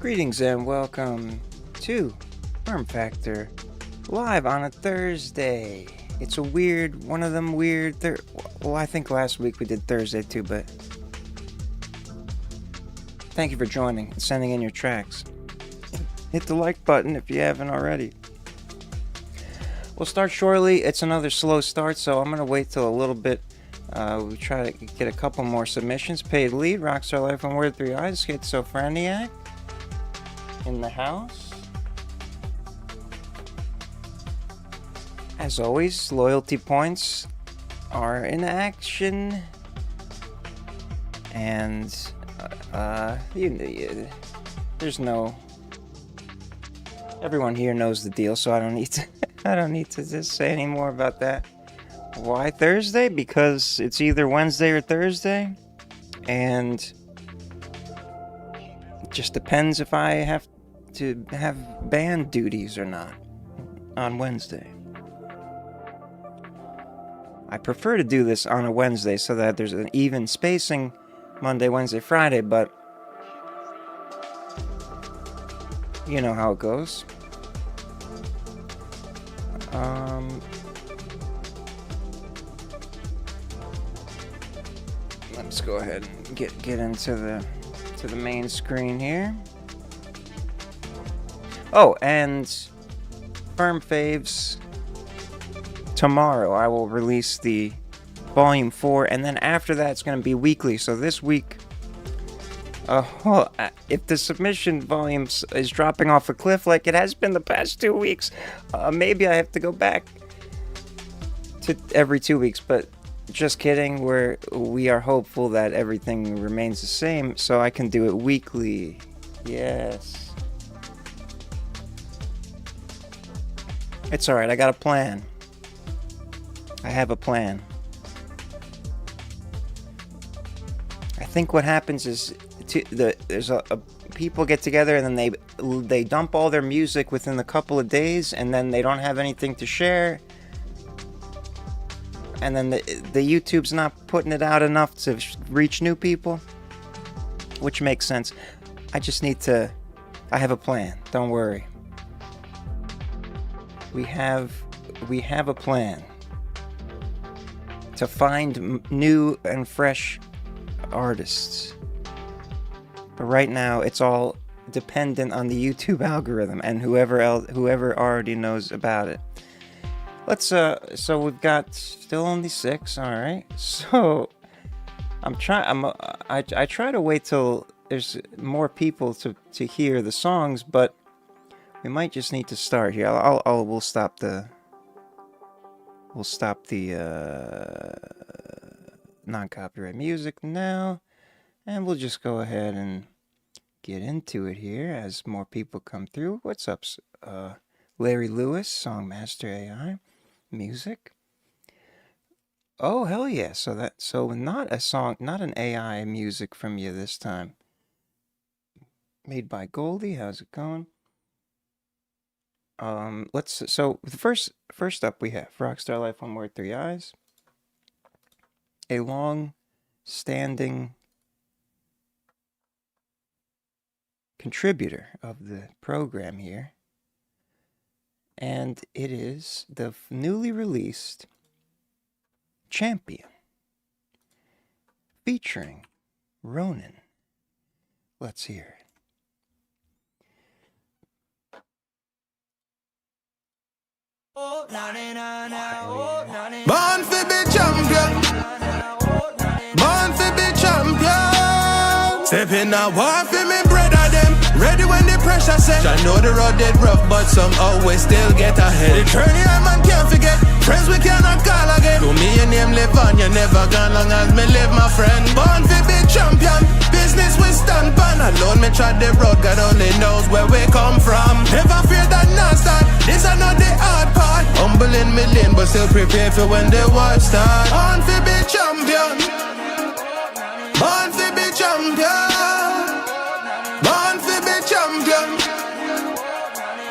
Greetings and welcome to Firm Factor live on a Thursday. It's a weird, one of them weird, well, I think last week we did Thursday too, but thank you for joining and sending in your tracks. Hit the like button if you haven't already. We'll start shortly. It's another slow start, so I'm going to wait till a little bit. We try to get a couple more submissions. Paid Lead, Rockstar Life on Word 3 Eyes, Schizophreniac in the house. As always, loyalty points are in action. And there's no... Everyone here knows the deal, so I don't need to just say any more about that. Why Thursday? Because it's either Wednesday or Thursday, and it just depends if I have to have band duties or not on Wednesday. I prefer to do this on a Wednesday so that there's an even spacing Monday, Wednesday, Friday, but you know how it goes. Let's go ahead and get into the main screen here. Oh, and Firm Faves, tomorrow I will release the Volume 4, and then after that it's going to be weekly. So this week, if the submission volume is dropping off a cliff like it has been the past 2 weeks, maybe I have to go back to every 2 weeks, but just kidding. We are hopeful that everything remains the same, so I can do it weekly. Yes. It's alright, I got a plan. I have a plan. I think what happens is there's people get together and then they dump all their music within a couple of days, and then they don't have anything to share. And then the YouTube's not putting it out enough to reach new people, which makes sense. I have a plan. Don't worry. We have a plan to find new and fresh artists. But right now, it's all dependent on the YouTube algorithm and whoever already knows about it. Let's so we've got still only 6. All right. So I try to wait till there's more people to hear the songs, but we might just need to start here. We'll stop the non-copyright music now, and we'll just go ahead and get into it here as more people come through. What's up, Larry Lewis, Songmaster AI, music. Oh, hell yeah. So not an AI music from you this time. Made by Goldie. How's it going? So the first up we have Rockstar Life on Word 3 Eyes, a long-standing contributor of the program here, and it is the newly released Champion featuring Ronan. Let's hear it. Born to be champion. Born to be champion. Step in a war for me, brother them. Ready when the pressure set. I know the road dead rough, but some always still get ahead. The journey a man can't forget. Friends we cannot call again. To me your name live on, you never gone long as me live, my friend. Born to be champion. Business we stand pan. Alone me trod the road, God only knows where we come from. Never fear that non-stop. This are not the hard part. Humble in my lane, but still prepared for when the war start. Born to be champion. Born to be champion. Born to be champion.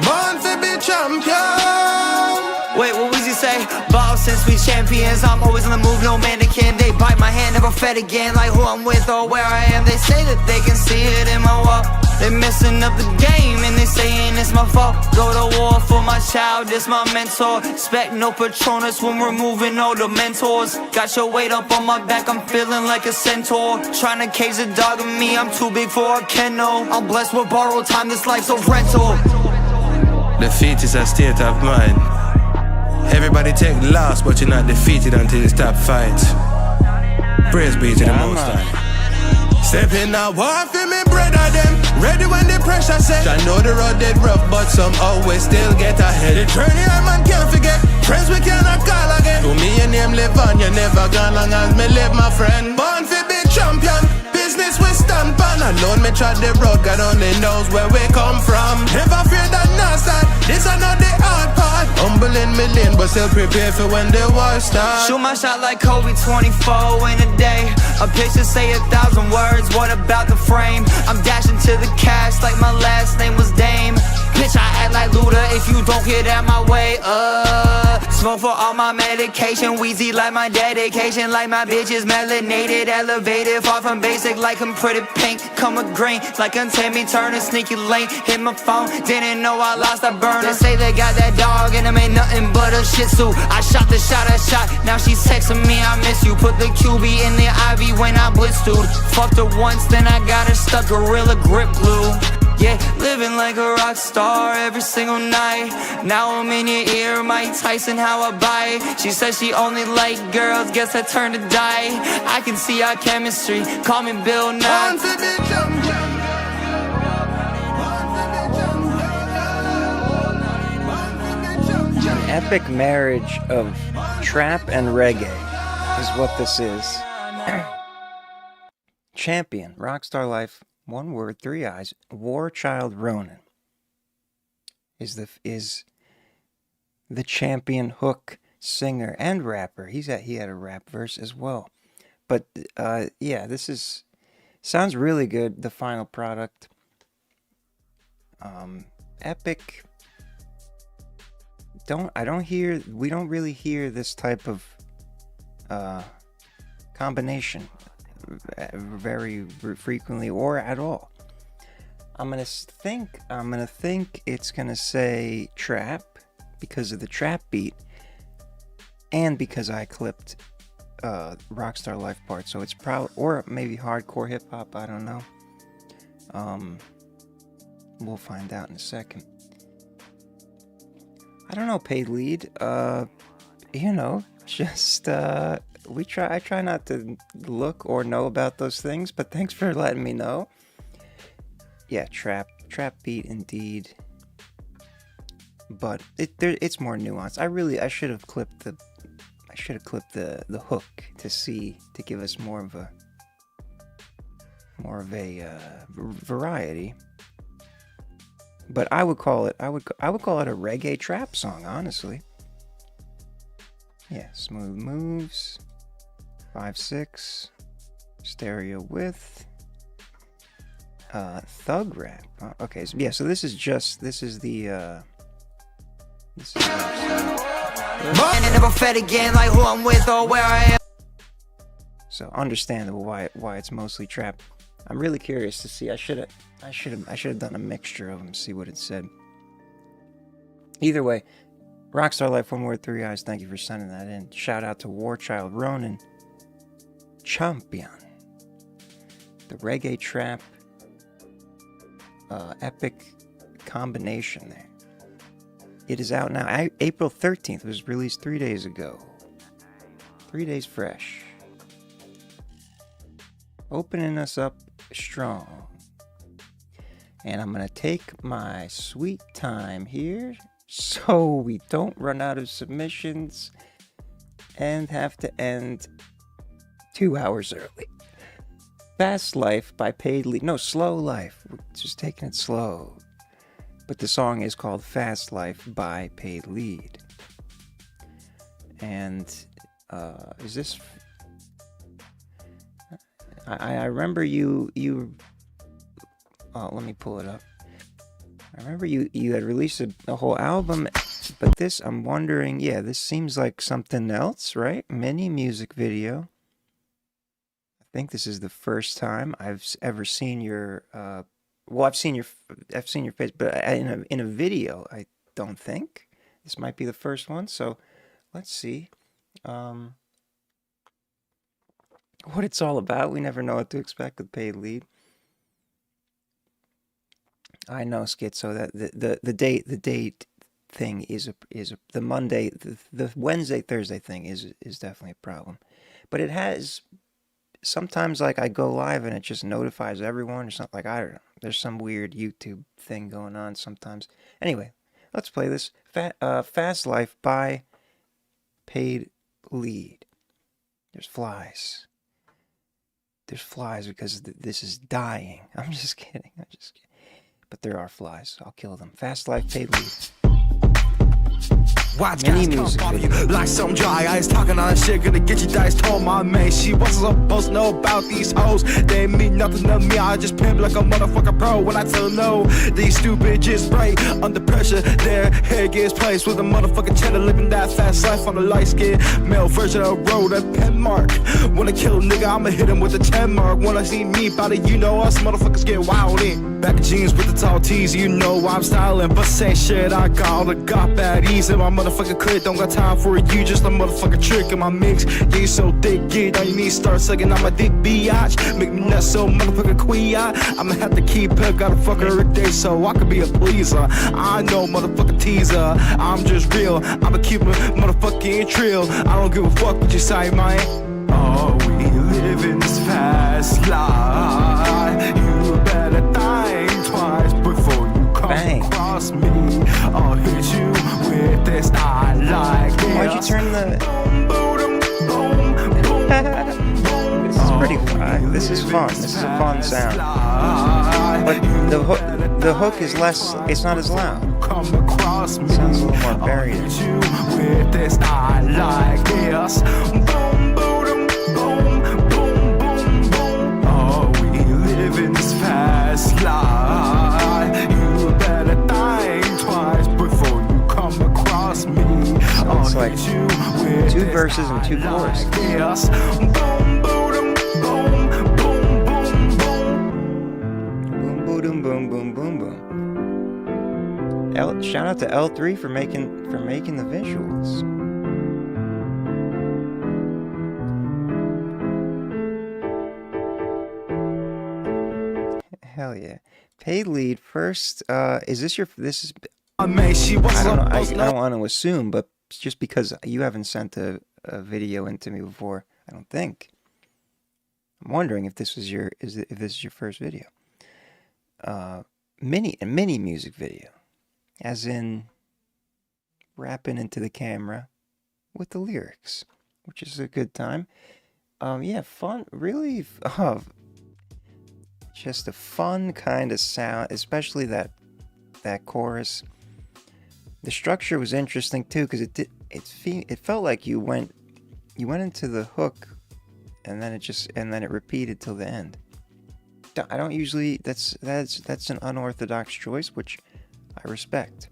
Born to be champion. Wait, what was he say? Ball since we champions, I'm always on the move, no mannequin. They bite my hand, never fed again, like who I'm with or where I am. They say that they can see it in my walk. They messing up the game and they saying it's my fault. Go to war for my child, this my mentor. Expect no Patronus when we're moving all the mentors. Got your weight up on my back, I'm feeling like a centaur. Trying to cage a dog in me, I'm too big for a kennel. I'm blessed with borrowed time, this life's a rental. Defeat is a state of mind. Everybody take loss, but you're not defeated until you stop fight. Praise be to the Most High. Step in now, war for me, brother them. Ready when the pressure set. I know the road dead rough, but some always still get ahead. The journey a man can't forget. Friends we cannot call again. To me your name live on, you never gone long as me live, my friend. Born for be champion. Business we stand pan. Alone me trod the road, God only knows where we come from. Never fear that nonsense. This are not the hard part. Humble in million, but still prepare for when the war starts. Shoot my shot like Kobe, 24 in a day. A picture say 1,000 words, what about the frame? I'm dashing to the cash like my last name was Dame. Bitch, I act like Luda if you don't get out my way. Smoke for all my medication, wheezy like my dedication. Like my bitch is melanated, elevated, far from basic like I'm pretty pink. Come with green, like I'm Timmy Turner, sneaky lane. Hit my phone, didn't know I lost a burner. They say they got that dog and them ain't nothing but a shih tzu. I shot the shot I shot, now she's texting me I miss you. Put the QB in the IV when I blitz, dude. Fucked her once, then I got her stuck, Gorilla Grip glue. Yeah, living like a rock star every single night. Now I'm in your ear, Mike Tyson, how I bite. She says she only like girls, guess I turned to die. I can see our chemistry, call me Bill Nye. An epic marriage of trap and reggae is what this is. Champion, Rockstar Life, one word, three eyes. War Child Ronan is the champion hook singer and rapper. He had a rap verse as well. But yeah, this sounds really good. The final product, epic. We don't really hear this type of combination very frequently or at all. I'm gonna think it's gonna say trap because of the trap beat and because I clipped Rockstar Life part, so it's probably, or maybe hardcore hip hop, I don't know. We'll find out in a second. I don't know, paid lead. Just I try not to look or know about those things, but thanks for letting me know. Yeah, trap beat indeed. But it's more nuanced. I should have clipped the hook to give us more of a variety. But I would call it a reggae trap song, honestly. Yeah, smooth moves, 5/6, stereo width, thug rap. Okay, so yeah, so this is the And I never fed again like who I'm with or where I am. So understandable why it's mostly trap. I'm really curious to see. I should have done a mixture of them, see what it said. Either way, Rockstar Life, one word, three eyes. Thank you for sending that in. Shout out to War Child Ronan, champion. The reggae trap, epic combination there. It is out now. April 13th. It was released 3 days ago. 3 days fresh. Opening us up strong. And I'm going to take my sweet time here so we don't run out of submissions and have to end 2 hours early. Fast Life by Paid Lead. No, Slow Life. We're just taking it slow. But the song is called Fast Life by Paid Lead. And is this... I remember you let me pull it up. I remember you had released a whole album, but this, I'm wondering, yeah, this seems like something else, right? Mini music video. I think this is the first time I've ever seen your Well, I've seen your face, but in a video, I don't think. This might be the first one, so let's see what it's all about. We never know what to expect with paid lead. I know, Schizo, that the date thing is the Monday, the Wednesday, Thursday thing is definitely a problem. But it has sometimes, like, I go live and it just notifies everyone or something. Like, I don't know. There's some weird YouTube thing going on sometimes. Anyway, let's play this. Fast Life by Paid Lead. There's flies. There's flies because this is dying. I'm just kidding. But there are flies. I'll kill them. Fast Life, Paid Lead. Watch Many guys music come off you videos. like some dry ice, talking all that shit, gonna get you dice. Told my man she wasn't supposed to know about these hoes. They ain't mean nothing to me, I just pimp like a motherfucking pro. When I tell no, these stupid just spray under pressure. Their head gets placed with a motherfucking cheddar, living that fast life on the light skin male version of road, a pen mark. Wanna kill a nigga, I'ma hit him with a 10 mark. Wanna see me about it, you know us motherfuckers get wild in. Back in jeans with the tall tees, you know I'm styling, but same shit I got all the got bad ease in my motherfucking clip. Don't got time for you, just a motherfucking trick in my mix. Yeah, you so thick, get on your knees, start sucking on my dick, biatch. Make me nuts so motherfucking quiet. I'ma have to keep her, gotta fuck her every day so I can be a pleaser. I know motherfucking teaser, I'm just real. I'ma keep a motherfucking trill. I don't give a fuck what you say, man. Oh, we live in this fast life. You better think twice before you come across me. I'll hit you with this I like this. Why'd you turn the... This is pretty fun. This is fun. This is a fun sound. But the hook is less... It's not as loud. It sounds a little more buried. With this I like this. Oh, we live in this fast life. You better think twice before you come across me. So it's like 2 verses and 2 choruses. Boom, boom, boom, boom, boom, boom. Shout out to L3 for making the visuals. Hell yeah. Paid lead first. Is this your... This is... I don't know. I don't want to assume, but just because you haven't sent a video into me before, I don't think. I'm wondering if this was if this is your first video. Mini music video. As in rapping into the camera with the lyrics, which is a good time. Yeah, fun, really, just a fun kind of sound, especially that chorus. The structure was interesting too, because it felt like you went into the hook, and then it repeated till the end. I don't usually, that's an unorthodox choice, which I respect.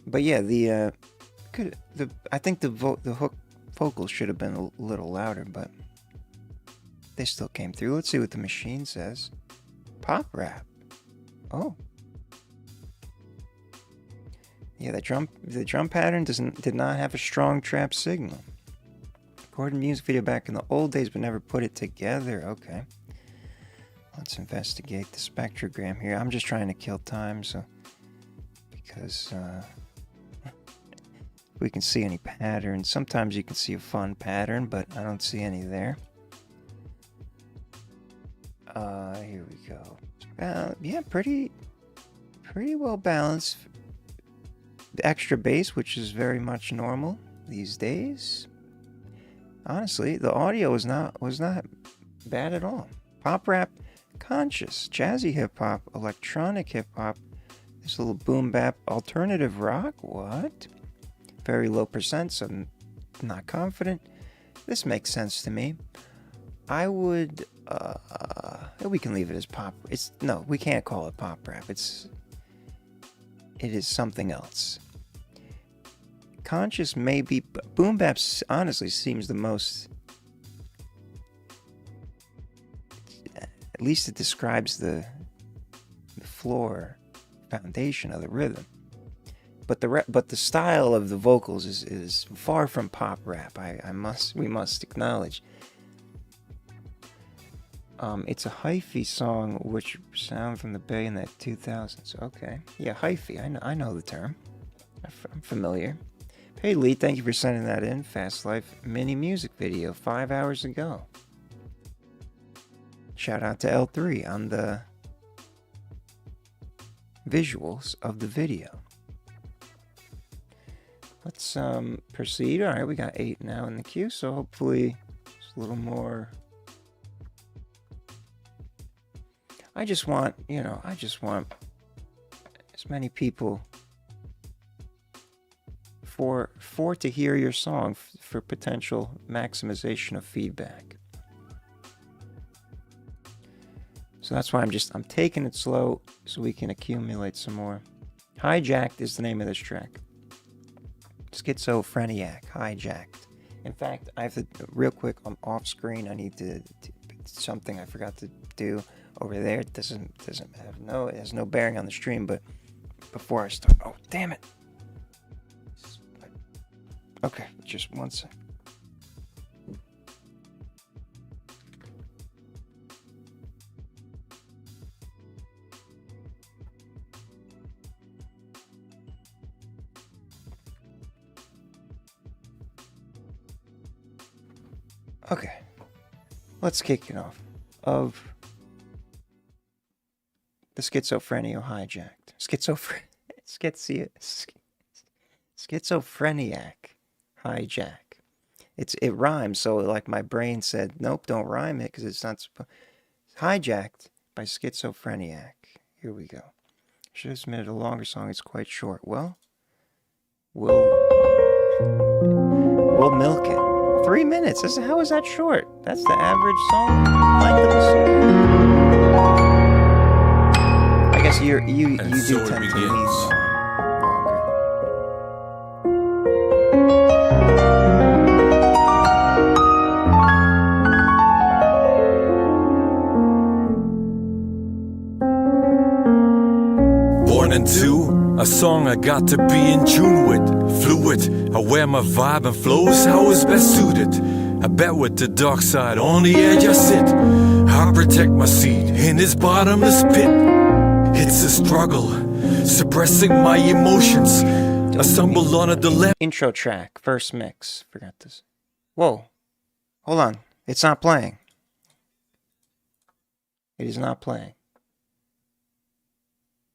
But yeah, I think the hook vocals should have been a little louder, but they still came through. Let's see what the machine says. Pop rap. Oh. Yeah, the drum pattern did not have a strong trap signal. Recorded music video back in the old days, but never put it together. Okay. Let's investigate the spectrogram here. I'm just trying to kill time, because we can see any patterns. Sometimes you can see a fun pattern, but I don't see any there. Here we go. Yeah, pretty well balanced. Extra bass, which is very much normal these days. Honestly, the audio was not bad at all. Pop rap, conscious, jazzy hip hop, electronic hip hop. This little boom bap, alternative rock. What? Very low percent, so I'm not confident. This makes sense to me. I would. We can leave it as pop. No, we can't call it pop rap. It is something else. Conscious maybe, but boom bap honestly seems the most. At least it describes the floor foundation of the rhythm. But the style of the vocals is far from pop rap. We must acknowledge. It's a hyphy song which sound from the Bay in the 2000s. Okay, yeah, hyphy. I know the term. I'm familiar. Hey Lee, thank you for sending that in. Fast Life mini music video 5 hours ago. Shout out to L3 on the visuals of the video. Let's proceed. All right, we got 8 now in the queue, so hopefully it's a little more. I just want as many people for to hear your song for potential maximization of feedback. So that's why I'm taking it slow so we can accumulate some more. Hijacked is the name of this track. Schizophreniac, Hijacked. In fact, I have to, real quick, I'm off screen. I need to something I forgot to do over there. It it has no bearing on the stream, but before I start, oh, damn it. Okay, just one sec. Okay, let's kick it off. Of the Schizophrenia Hijacked. Schizophreniac Hijack. It rhymes, so like my brain said, nope, don't rhyme it because it's not supposed. Hijacked by Schizophreniac. Here we go. Should have submitted a longer song. It's quite short. Well, we'll milk it. 3 minutes. How is that short? That's the average song length of the song. I guess you do tend to need longer. Born into a song I got to be in tune with, fluid, aware my vibe and flows how it's best suited. I bet with the dark side on the edge I sit. I protect my seed in this bottomless pit. It's a struggle, suppressing my emotions. I stumbled on a dilemma. Intro track, first mix. Forgot this. Whoa, hold on. It's not playing. It is not playing.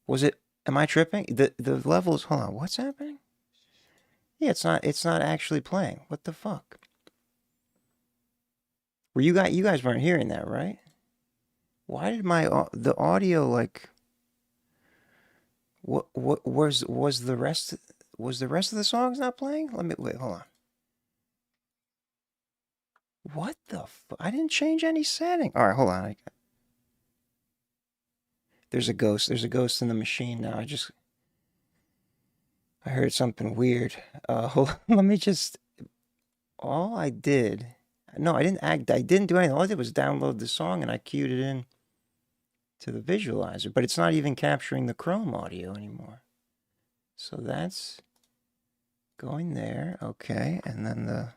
Was it? Am I tripping? The levels. Hold on. What's happening? Yeah, it's not actually playing. What the fuck? Were you guys weren't hearing that, right? Why did the audio like? What was the rest? Was the rest of the songs not playing? Wait. Hold on. What the fuck? I didn't change any setting. All right, hold on. There's a ghost. There's a ghost in the machine now. I heard something weird. Hold on. Let me just. All I did. No, I didn't do anything. All I did was download the song and I queued it in to the visualizer. But it's not even capturing the Chrome audio anymore. So that's going there. Okay, and then the.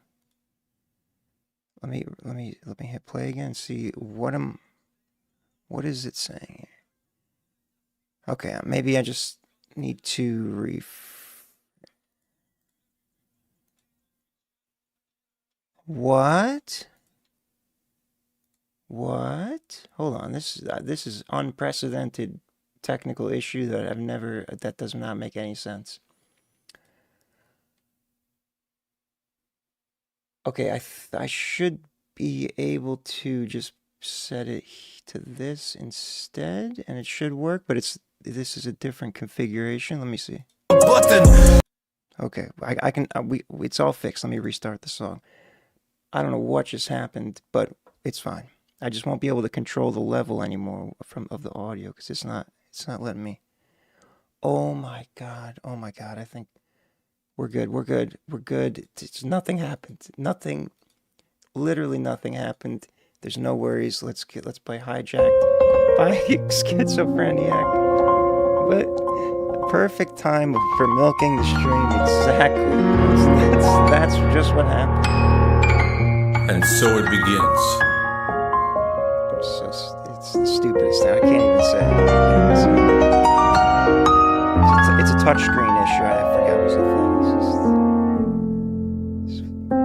Let me hit play again and see what is it saying here? Okay, maybe I just need to What? Hold on, this is unprecedented technical issue that does not make any sense. Okay, I should be able to just set it to this instead, and it should work, but this is a different configuration. Let me see. Button. Okay, I can. It's all fixed. Let me restart the song. I don't know what just happened, but it's fine. I just won't be able to control the level anymore of the audio because it's not letting me. Oh my god! I think we're good. Nothing happened. Nothing. Literally nothing happened. There's no worries. Let's play Hijacked by Schizophreniac. But perfect time for milking the stream. Exactly. That's just what happened. And so it begins. It's the stupidest thing. I can't even say it. It's a touchscreen issue. I forgot what was the thing.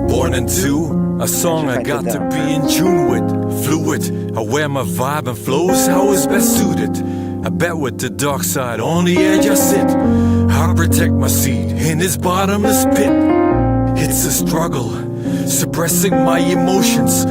Born into a song I got to be in tune with. Fluid, I wear my vibe and flows how it's best suited. I bet with the dark side on the edge I sit. I protect my seed in this bottomless pit. It's a struggle, suppressing my emotions.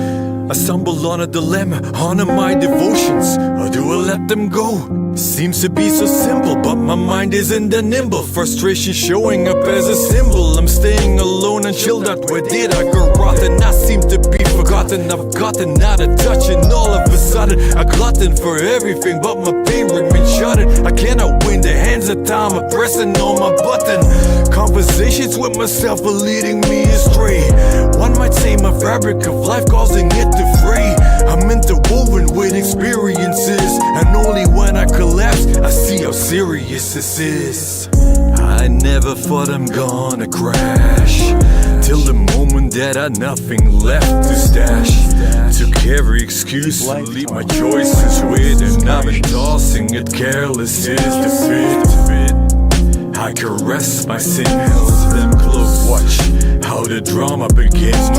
I stumble on a dilemma, honor my devotions. Or do I let them go? Seems to be so simple, but my mind isn't that nimble. Frustration showing up as a symbol. I'm staying alone and chilled out. Where did I go rotten? I seem to be forgotten. I've gotten out of touch, and all of a sudden I glutton for everything, but my pain remains shuttered. I cannot win, the hands of time are pressing on my button. Conversations with myself are leading me astray. One might say my fabric of life causing it to fray. I'm interwoven with experiences, and only when I collapse I see how serious this is. I never thought I'm gonna crash, till the moment that I had nothing left to stash. Took every excuse to leave my choices with, and I've been tossing it careless is the fit. I caress my sins, hold them close. Watch how the drama begins.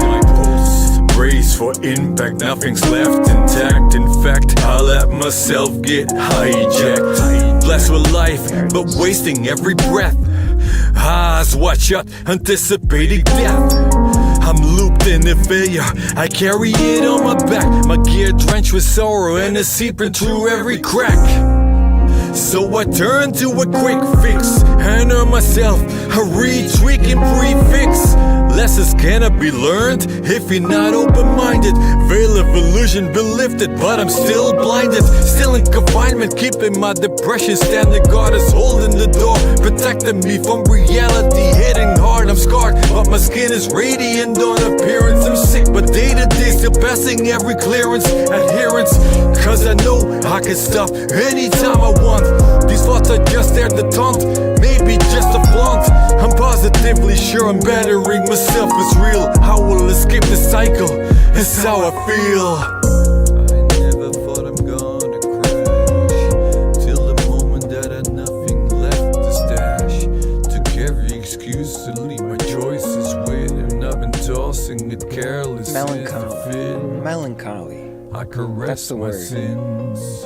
My pulse, brace for impact, nothing's left intact. In fact, I let myself get hijacked. Blessed with life, but wasting every breath. Eyes wide shut, anticipating death. I'm looped in the failure, I carry it on my back. My gear drenched with sorrow and it's seeping through every crack. So I turn to a quick fix, hand on myself a retweak and prefix. Lessons cannot be learned if you're not open-minded. Veil of illusion been lifted, but I'm still blinded. Still in confinement, keeping my depression standing guard is holding the door, protecting me from reality, hitting hard. I'm scarred, but my skin is radiant on appearance. I'm sick, but day to day still passing every clearance, adherence. Cause I know I can stop anytime I want. These thoughts are just there to taunt, maybe just a flaunt. I'm positively sure I'm bettering myself, it's real. I will escape the cycle, it's how I feel. I never thought I'm gonna crash, till the moment that I had nothing left to stash. Took every excuse to leave my choices with, and I've been tossing it careless. Melancholy. I caress my sins.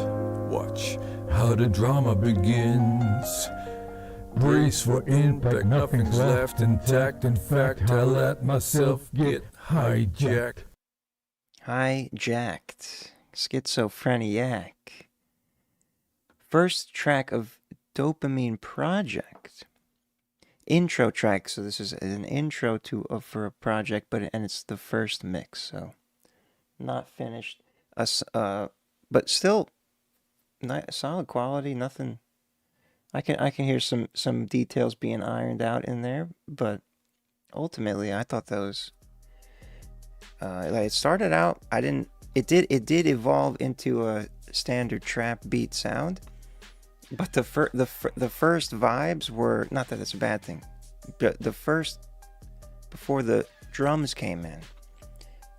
Watch how the drama begins. Brace for impact, nothing's left intact. In fact, I let myself get hijacked. Hijacked. Schizophreniac. First track of Dopamine Project. Intro track. So this is an intro to for a project, and it's the first mix. So not finished. But still, solid quality. Nothing. I can hear some details being ironed out in there, but ultimately I thought those. It started out. It did evolve into a standard trap beat sound, but the first vibes were, not that it's a bad thing, but the first, before the drums came in,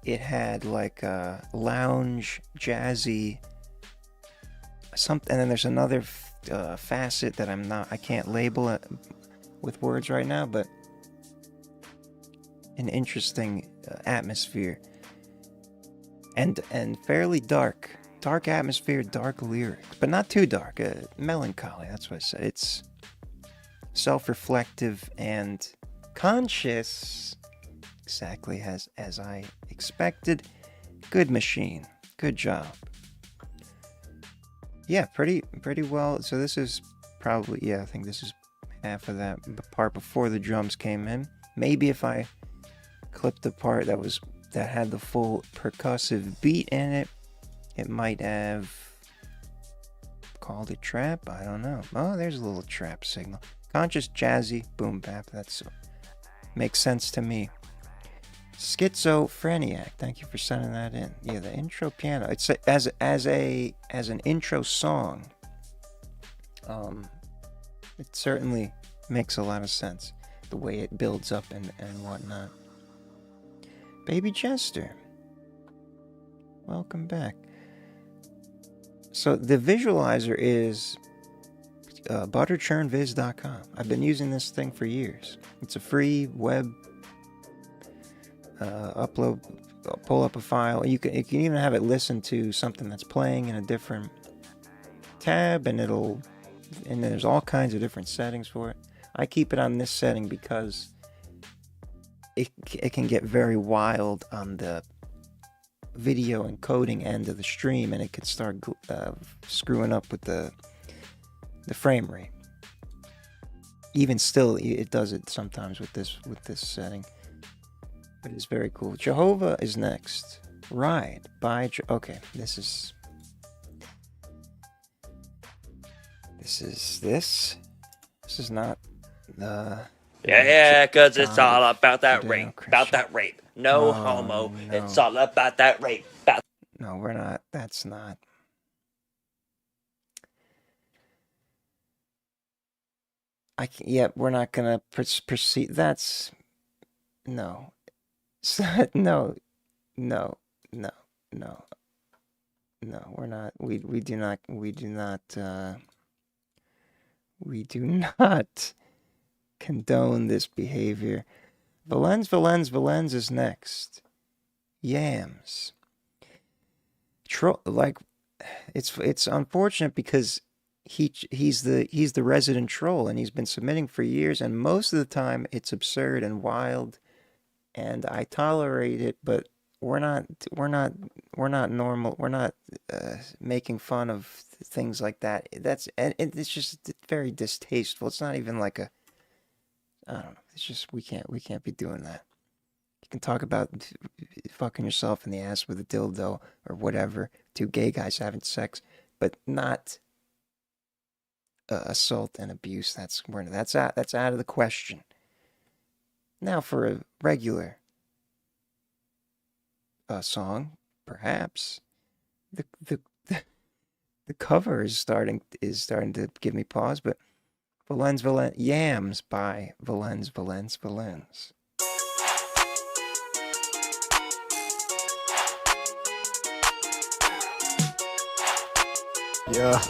it had like a lounge jazzy something, and then there's another facet that I can't label it with words right now, but an interesting atmosphere and fairly dark atmosphere, dark lyrics, but not too dark. Melancholy, that's what I said. It's self-reflective and conscious, exactly as I expected. Good machine, good job. Yeah, pretty well. So this is probably, I think this is half of that part before the drums came in. Maybe if I clipped the part that had the full percussive beat in it, it might have called it trap. I don't know. Oh, there's a little trap signal. Conscious, jazzy, boom bap. That's makes sense to me. Schizophreniac, thank you for sending that in. Yeah, the intro piano. It's as an intro song. It certainly makes a lot of sense, the way it builds up and whatnot. Baby Chester, welcome back. So the visualizer is butterchurnviz.com. I've been using this thing for years. It's a free web pull up a file. You can even have it listen to something that's playing in a different tab, and there's all kinds of different settings for it. I keep it on this setting because it can get very wild on the video encoding end of the stream, and it could start screwing up with the frame rate. Even still, it does it sometimes with this setting, but it's very cool. Jehovah is next. Ride by okay. This is not the. Yeah, cause it's all about that rape. No homo. No. It's all about that rape. No, we're not. That's not. We're not gonna proceed. That's no. No. We're not. We do not condone this behavior. Valens is next. Yams. It's unfortunate because he's the resident troll, and he's been submitting for years, and most of the time it's absurd and wild, and I tolerate it, but we're not normal. We're not making fun of things like that. It's just very distasteful. It's not even like I don't know. It's just we can't be doing that. You can talk about fucking yourself in the ass with a dildo or whatever, two gay guys having sex, but not assault and abuse. That's out of the question. Now for a regular song, perhaps the cover is starting to give me pause, but Valens Yams by Valens. Yeah.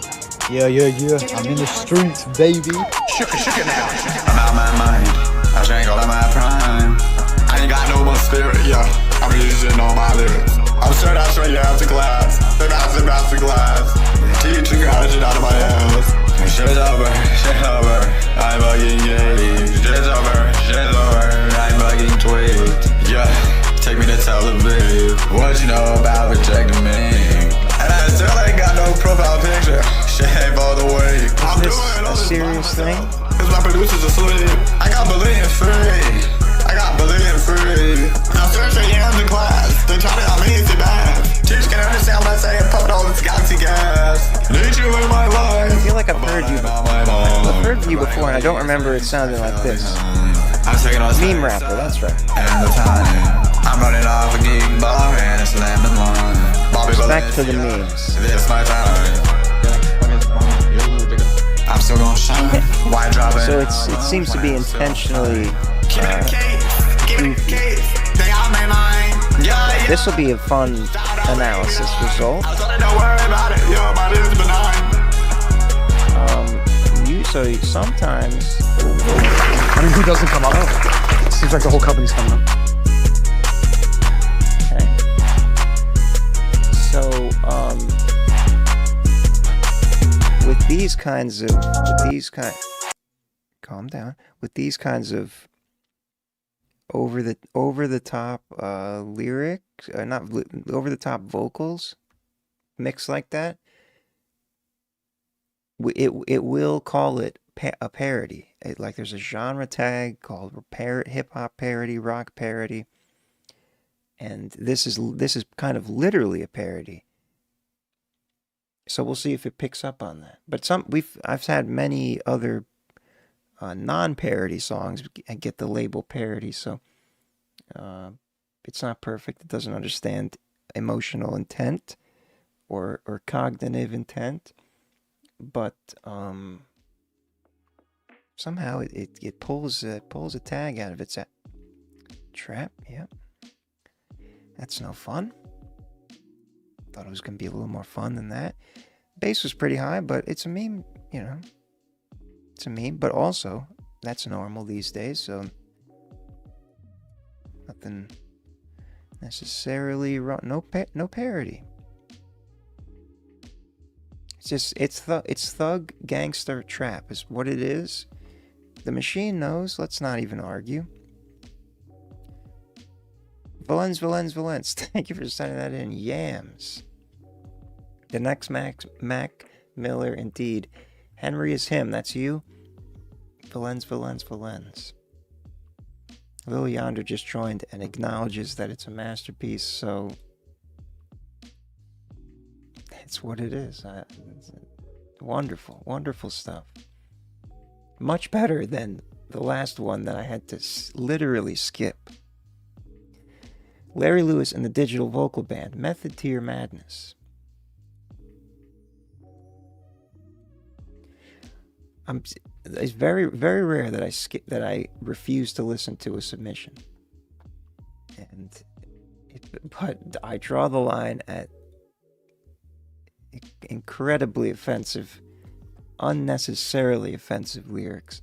I'm in the streets, baby. Shook it now. I'm out my mind. I drank all of my prime. I ain't got no more spirit, yeah. I'm using all my lyrics. I'm straight out to class. The master class. Teaching shit out of my ass. Shit's over. I'm fucking gay. Shit's over. I'm fucking tweaked. Yeah, take me to Tel Aviv. What you know about rejecting me? And I still ain't got no profile picture. Shit ain't all the way. Is this a serious thing? Cause my producers asleep. I got billion free. I'm searching yams in class. They try to help me easy bad. Teachers can understand what I say and pump all this galaxy gas. Need you in my life. I feel like I've heard you before, and I don't remember it sounding like this. I'm taking all Meme rapper, that's right. And the time. I'm running off a gig bar and a slamming line. Back to the memes. It's my time. I'm still gonna shine. Why drop it? So it seems to be intentionally this will be a fun analysis result. So sometimes I mean, who doesn't come up? Seems like the whole company's coming up. Okay. So with these kinds of over the top lyrics, not over the top vocals mixed like that, it will call it a parody. Like there's a genre tag called hip hop parody, rock parody, and this is kind of literally a parody. So we'll see if it picks up on that. But I've had many other non-parody songs get the label parody. So It's not perfect. It doesn't understand emotional intent or cognitive intent, but somehow it pulls a tag out of its trap. Yep, that's no fun. Thought it was gonna be a little more fun than that. Bass was pretty high, but it's a meme, you know. It's a meme, but also that's normal these days, so nothing necessarily wrong. No parody. It's just it's thug gangster trap is what it is. The machine knows. Let's not even argue. Valens. Thank you for sending that in. Yams. The next Mac Miller, indeed. Henry is him. That's you. Valens. Lil Yonder just joined and acknowledges that it's a masterpiece, so it's what it is. Wonderful stuff. Much better than the last one that I had to literally skip. Larry Lewis and the Digital Vocal Band, Method to Your Madness. It's very, very rare that I refuse to listen to a submission, but I draw the line at incredibly offensive, unnecessarily offensive lyrics.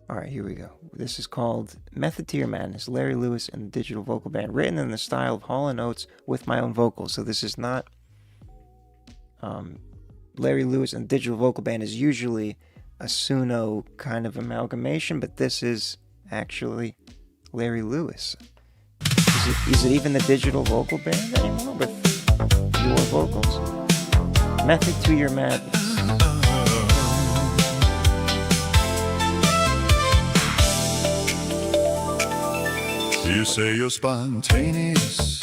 All right, here we go. This is called Method to Your Madness, Larry Lewis and the Digital Vocal Band, written in the style of Hall & Oates with my own vocals. So this is not Larry Lewis and Digital Vocal Band is usually a Suno kind of amalgamation, but this is actually Larry Lewis. Is it even the Digital Vocal Band anymore with your vocals? Method to Your Madness. You say you're spontaneous,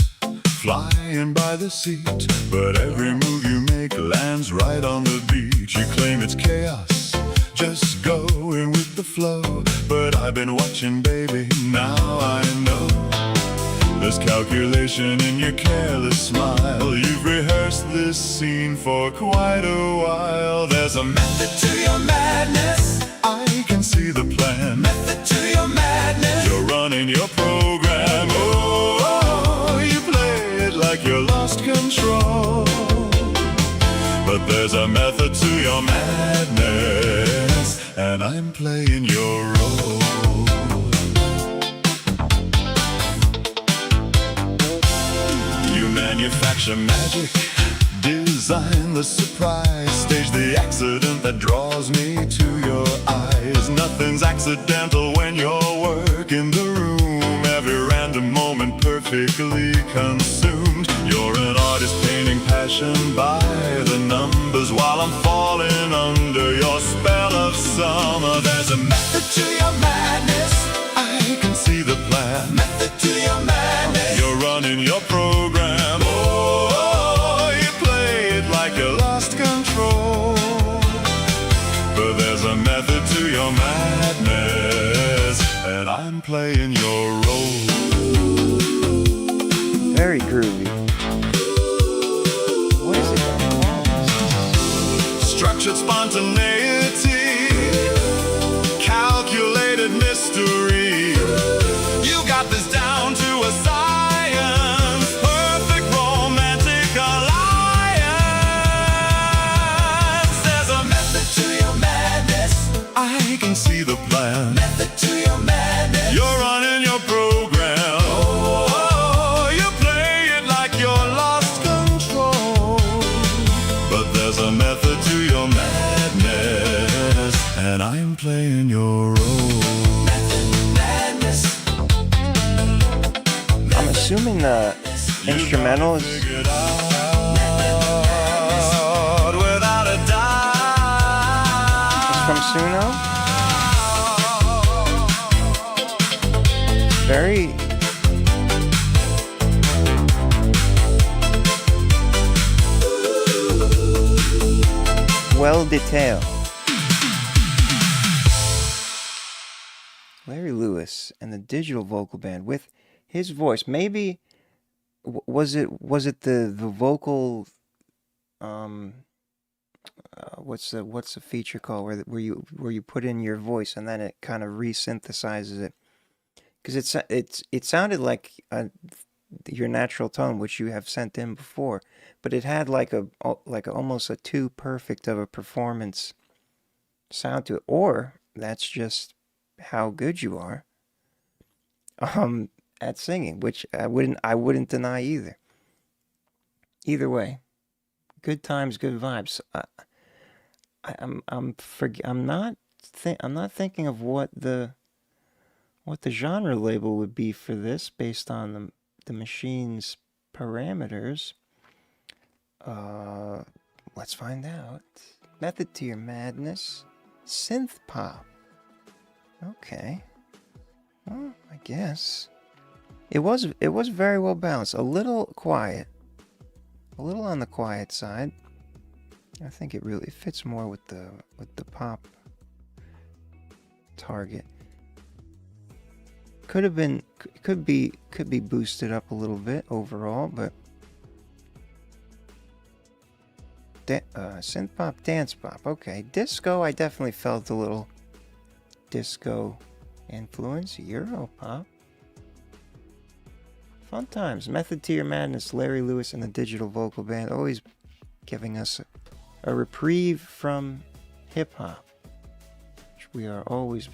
flying by the seat, but every move you make lands right on the beat. You claim it's chaos, just going with the flow, but I've been watching, baby, now I know there's calculation in your careless smile. You've rehearsed this scene for quite a while. There's a method to your madness, I can see the plan. Method to your madness, you're running your program. Oh, you play it like you lost control, but there's a method to your madness, and I'm playing your role. You manufacture magic, design the surprise, stage the accident that draws me to your eyes. Nothing's accidental when you're working the room, every random moment perfectly consumed. You're an artist painting passion by the numbers, while I'm falling under your spell of summer. There's a method to your madness, I can see the plan. Method to your madness, you're running your program. Oh, you play it like you lost control, but there's a method to your madness, and I'm playing your role. Very groovy. What is it? Structured spontaneity, calculated mystery. You got this down to a science, perfect romantic alliance. There's a method to your madness, I can see the plan. Method to your madness, you're running your program. Oh, you play it like you're lost control, but there's a method to your madness, and I'm playing your role. Madness. I'm assuming the instrumental is Without a doubt. from Suno. Very well detailed. Larry Lewis Lewis and the digital vocal band with his voice. Maybe was it the vocal what's the feature called where you put in your voice and then it kind of resynthesizes it, because it sounded like your natural tone, which you have sent in before, but it had like almost a too perfect of a performance sound to it, or that's just how good you are at singing, which I wouldn't deny either. Either way, good times, good vibes. I'm not thinking of what the genre label would be for this based on the machine's parameters. Let's find out. Method to your madness. Synth pop. Okay. Well, I guess it was very well balanced. A little quiet. A little on the quiet side. I think it really fits more with the pop target. Could be boosted up a little bit overall, but synth pop, dance pop. Okay, disco. I definitely felt a little disco influence. Euro pop. Fun times. Method to your madness. Larry Lewis and the digital vocal band, always giving us a reprieve from hip hop, which we are always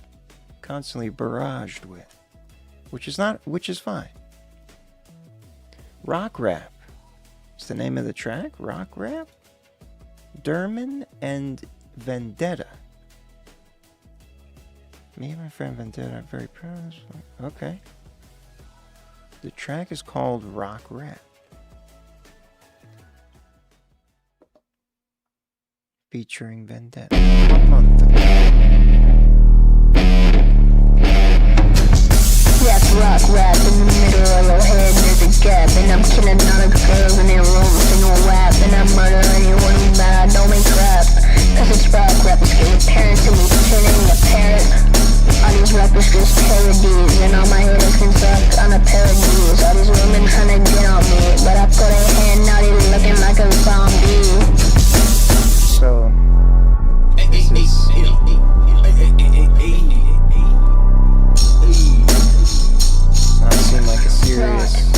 constantly barraged with, which is fine. Rock Rap is the name of the track. Rock Rap. Derman and Vendetta. Me and my friend Vendetta are very proud of this one. Okay. The track is called Rock Rap. Featuring Vendetta. 1 month ago. Rock rap in the middle of your head, there's a gap. And I'm killing all the girls in their rooms, singing rap. And I murder anyone who's mad, don't make rap. Cause it's rock rap, it's getting parents to me, turning a parrot. All these rappers just parodies, and all my haters can suck on a pair of knees. All these women trying to get on me, but I put a hand out, they looking like a zombie. So, this is... Seem like a serious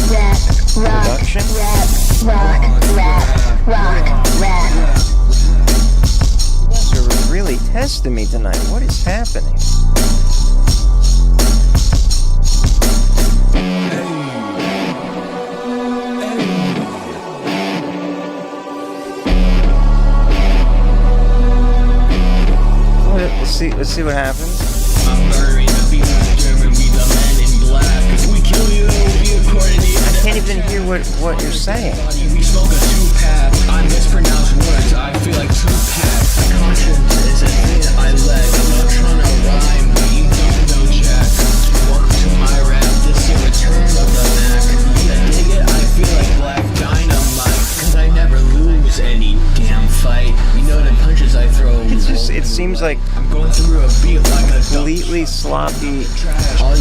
production. You're really testing me tonight. What is happening? Let's see what happens. I'm murdering the beat with the German, we the man in black. If we kill you, it'll be according to I can't even hear what you're saying. We smoke a two-pack. I mispronounce words, I feel like two-pack. Conscience is a thing I let. I'm not trying to rhyme, but you don't know Jack. Welcome to my rap, this is return of the Mac. Yeah, dig it, I feel like black dynamite. Cause I never lose any damn fight. You know the punches I throw. It seems like I'm going through a beat like a completely sloppy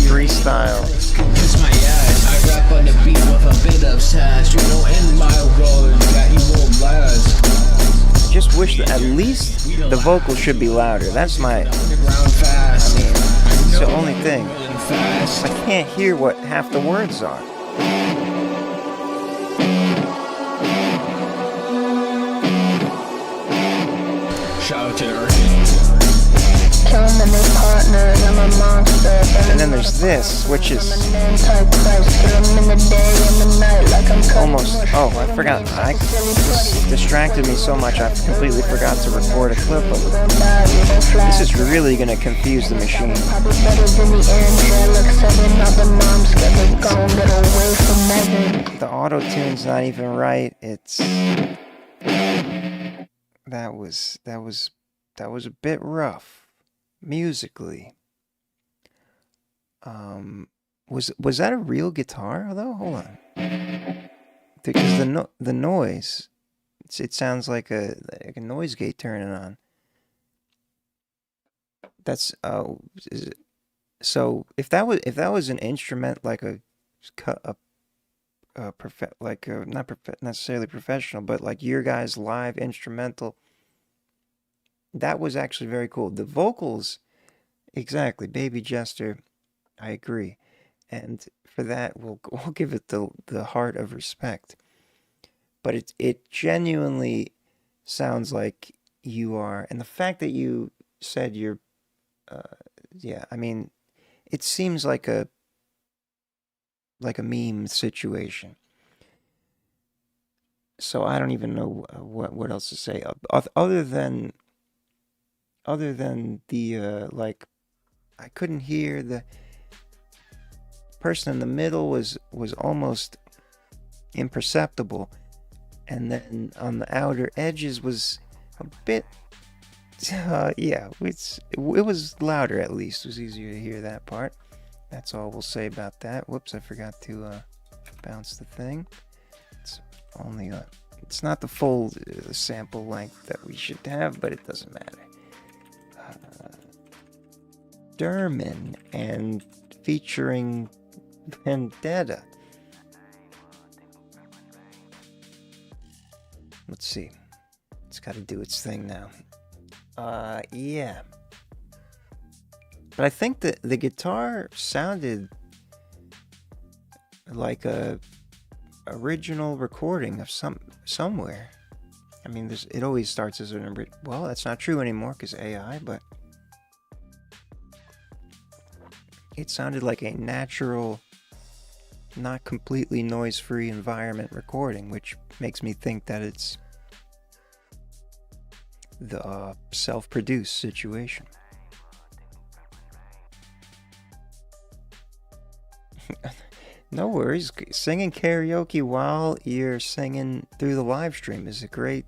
freestyle. Kiss my ass, I rap on the beat with a bit of sass. You know in my road that you won't last. Just wish that at least the vocal should be louder. That's my... it's the only thing. I can't hear what half the words are. Shout out to Urgent. Killing them as partners, I'm a monster. And then there's this, which is almost... Oh, I forgot. This distracted me so much I completely forgot to record a clip of it. This is really going to confuse the machine. The auto-tune's not even right. It's... That was a bit rough musically. Was that a real guitar though? Hold on, because the noise, it sounds like a noise gate turning on. That's So if that was an instrument like not necessarily professional, but like your guys' live instrumental, that was actually very cool. The vocals, exactly, Baby Jester, I agree, and for that we'll give it the heart of respect. But it genuinely sounds like you are, and the fact that you said you're, yeah, I mean, it seems like a meme situation. So I don't even know what else to say other than the like, I couldn't hear the person in the middle was almost imperceptible, and then on the outer edges was a bit yeah, it was louder. At least it was easier to hear that part. That's all we'll say about that. Whoops, I forgot to bounce the thing. It's only it's not the full sample length that we should have, but it doesn't matter. Derman and featuring Vendetta. Let's see. It's got to do its thing now. Yeah. But I think that the guitar sounded like a original recording of somewhere. I mean, it always starts as well, that's not true anymore because AI, but it sounded like a natural, not completely noise-free environment recording, which makes me think that it's the self-produced situation. No worries. Singing karaoke while you're singing through the live stream is a great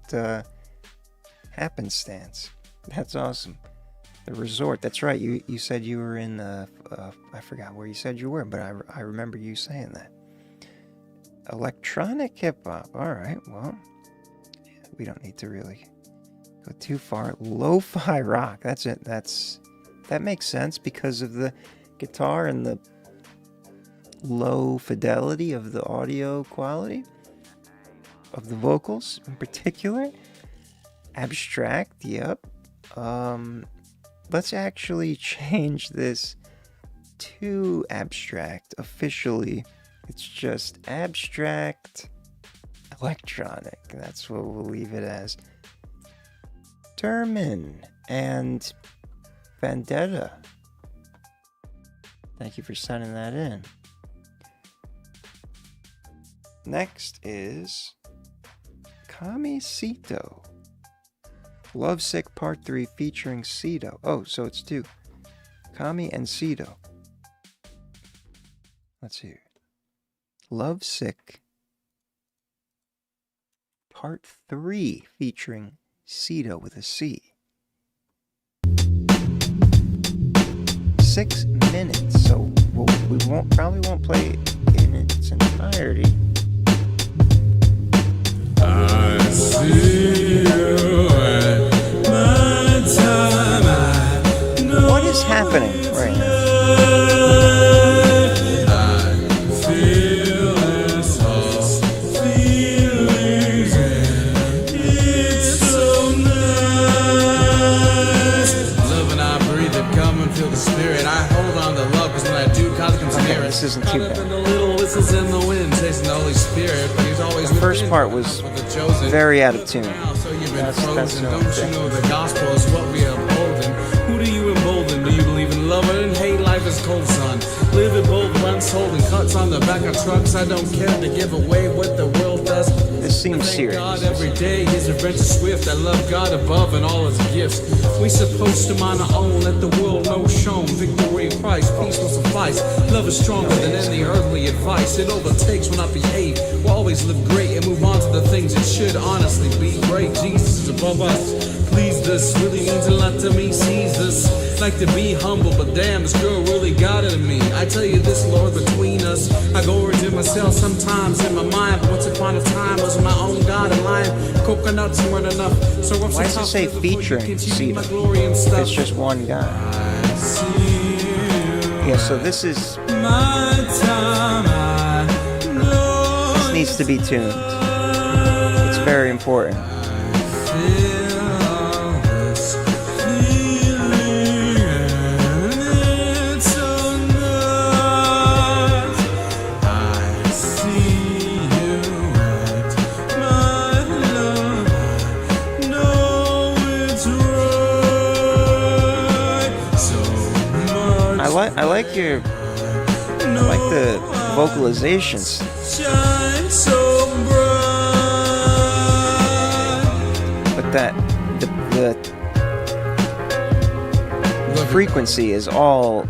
happenstance. That's awesome. The resort. That's right. You said you were in. I forgot where you said you were, but I remember you saying that. Electronic hip hop. All right. Well, we don't need to really go too far. Lo-fi rock. That's it. That makes sense because of the guitar and the low fidelity of the audio quality of the vocals in particular. Abstract. Yep. Let's actually change this to abstract officially. It's just abstract electronic. That's what we'll leave it as. Derman and Vendetta. Thank you for sending that in. Next is Kami Sito. Lovesick Part 3 featuring Sito. Oh, so it's two. Kami and Sito. Let's hear. Lovesick Part 3 featuring Sito with a C. 6 minutes, so we probably won't play it in its entirety. I see you at my time. What is happening right now? I feel this all feelings, and it's so nice. Love and I breathe it, come and feel the spirit. I hold on to love because when I do, God comes near it. This isn't too bad. The little whistles in the wind, tasting the Holy Spirit, but he's always The first part was very out of tune. So you've been That's frozen. no Don't you thing. know the gospel is what we upholding? Who do you embolden? Do you believe in love and hate? Life is cold, son. Live it bold, runs holding cuts on the back of trucks. I don't care to give away what the world does. This seems Thank serious. God every day, his revenge is swift. I love God above and all his gifts. We supposed to mind our own, let the world know shown. Victory in Christ, peace will suffice. Love is stronger than any earthly advice. It overtakes when I behave. We'll always live great and move on to the things it should honestly be great. Jesus is above us. Please, this really means a lot to me. Sees this. Like to be humble, but damn, this girl really got it in me. I tell you this, Lord, between us, I go over to myself sometimes in my mind. But once upon a time, I was my own God and lion. Coconuts weren't enough. So Why does it say featuring Sito? It's just one guy. Yeah, so this needs to be tuned. It's very important. I like the vocalizations. But that the frequency is all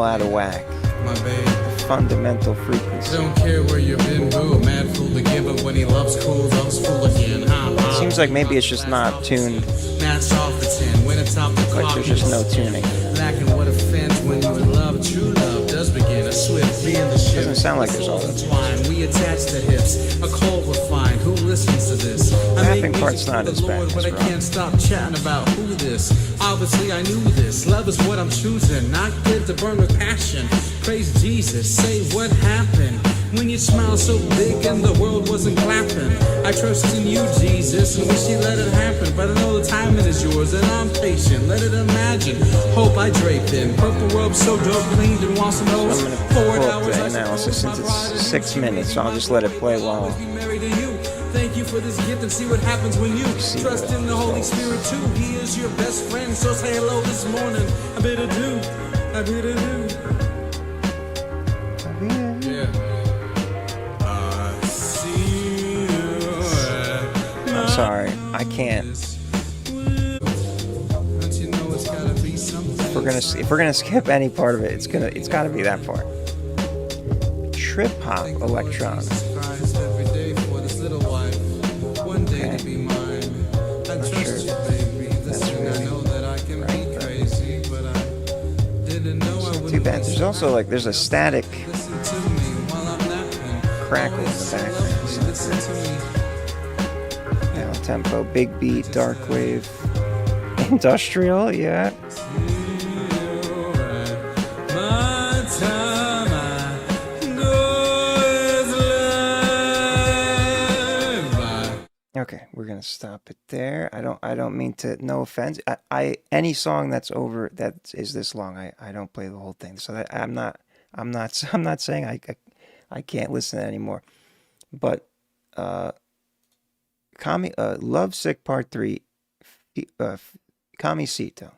out of whack. My babe. Fundamental frequency. Don't care where you've been, boo. Mad fool to give up when he loves cool, loves fool again. Seems like maybe it's just not tuned. Match off the 10 when it's off the clock. Like there's just no tuning. Lacking what offends when you're in love. True love does begin. A swift being the ship. Doesn't sound like there's all that. We attach the hips. A cold will find. Who listens to this? Rapping part's not as bad as but I can't stop chatting about who this. Obviously I knew this. Love is what I'm choosing. Not good to burn with passion. Praise Jesus. Say what happened when you smile so big and the world wasn't clapping. I trust in you, Jesus, and wish you let it happen. But I know the timing is yours and I'm patient. Let it imagine. Hope I draped in purple robe so dope cleaned and wash nose. I'm gonna pull up the analysis since it's 6 minutes, so I'll just let it play long. Thank you for this gift and see what happens when you trust in the Holy Spirit too. He is your best friend, so say hello this morning. I better do. Yeah. I'm sorry, I can't. If we're gonna skip any part of it, it's gotta be that part. Trip hop electronic. Okay. Not sure. That's really right. Too bad. There's also there's a static crackle in the background. Down tempo, big beat, dark wave, industrial, yeah. Okay, we're gonna stop it there. I don't mean to. No offense. Any song that is this long, I don't play the whole thing. So that I'm not saying I can't listen to it anymore. But Lovesick Part 3, Camisito.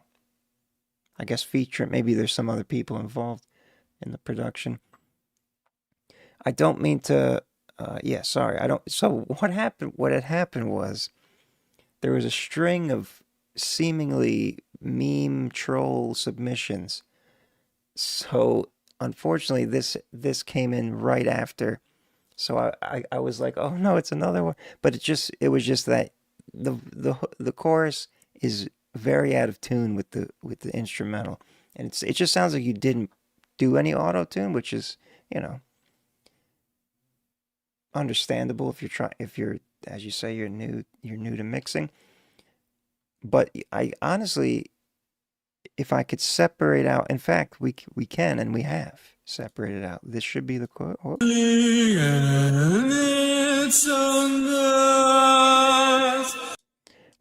I guess feature. Maybe there's some other people involved in the production. I don't mean to. Sorry. I don't. So what happened? What had happened was there was a string of seemingly meme troll submissions. So unfortunately, this came in right after. So I was like, oh no, it's another one. But it was just that the chorus is very out of tune with the instrumental, and it just sounds like you didn't do any auto tune, which is understandable if you're as you say you're new to mixing. But I honestly, if I could separate out, in fact we can and we have separated out. This should be the quote. Oh.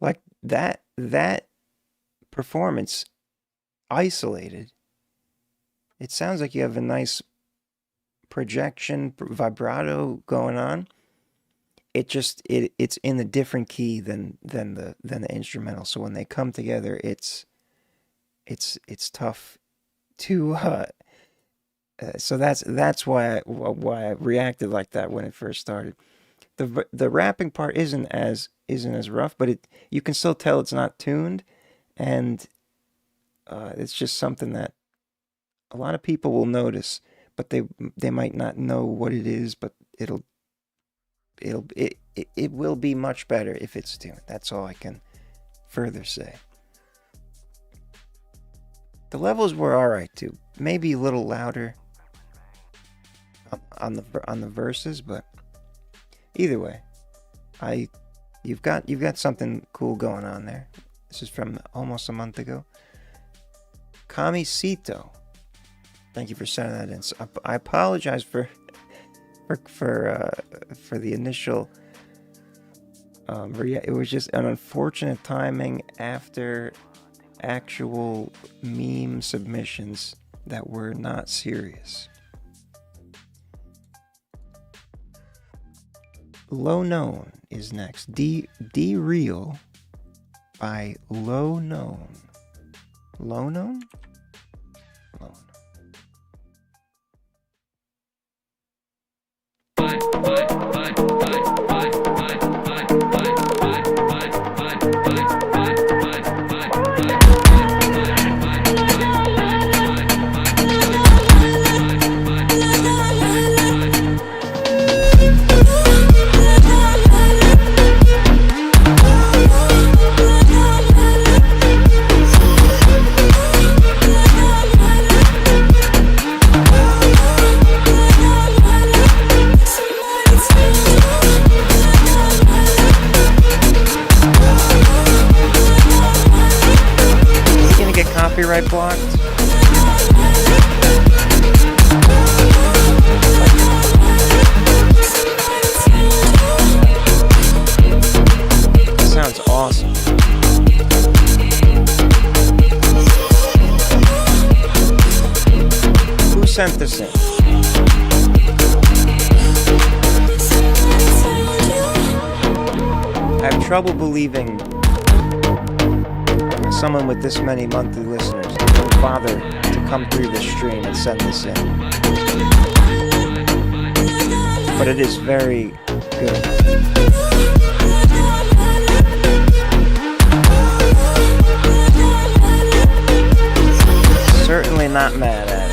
Like that performance isolated, it sounds like you have a nice projection, vibrato going on. It's in a different key than the instrumental. So when they come together, it's tough to. So that's why I reacted like that when it first started. The rapping part isn't as rough, but you can still tell it's not tuned, and it's just something that a lot of people will notice. But they might not know what it is, but it will be much better if it's tuned. That's all I can further say. The levels were all right too. Maybe a little louder on the verses, but either way, you've got something cool going on there. This is from almost a month ago. Camisito. Thank you for sending that in. So I apologize for the initial. It was just an unfortunate timing after actual meme submissions that were not serious. Low Known is next. D Real by Low Known. Low Known? Low Known. Copyright blocked. Sounds awesome. Who sent this in? I have trouble believing someone with this many monthly listeners would bother to come through the stream and send this in. But it is very good. Certainly not mad at it.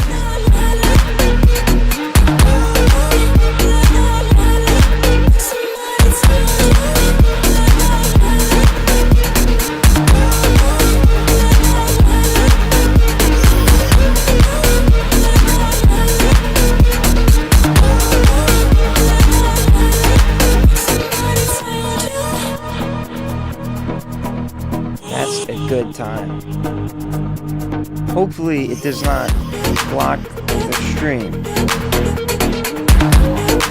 Good time. Hopefully it does not block the stream,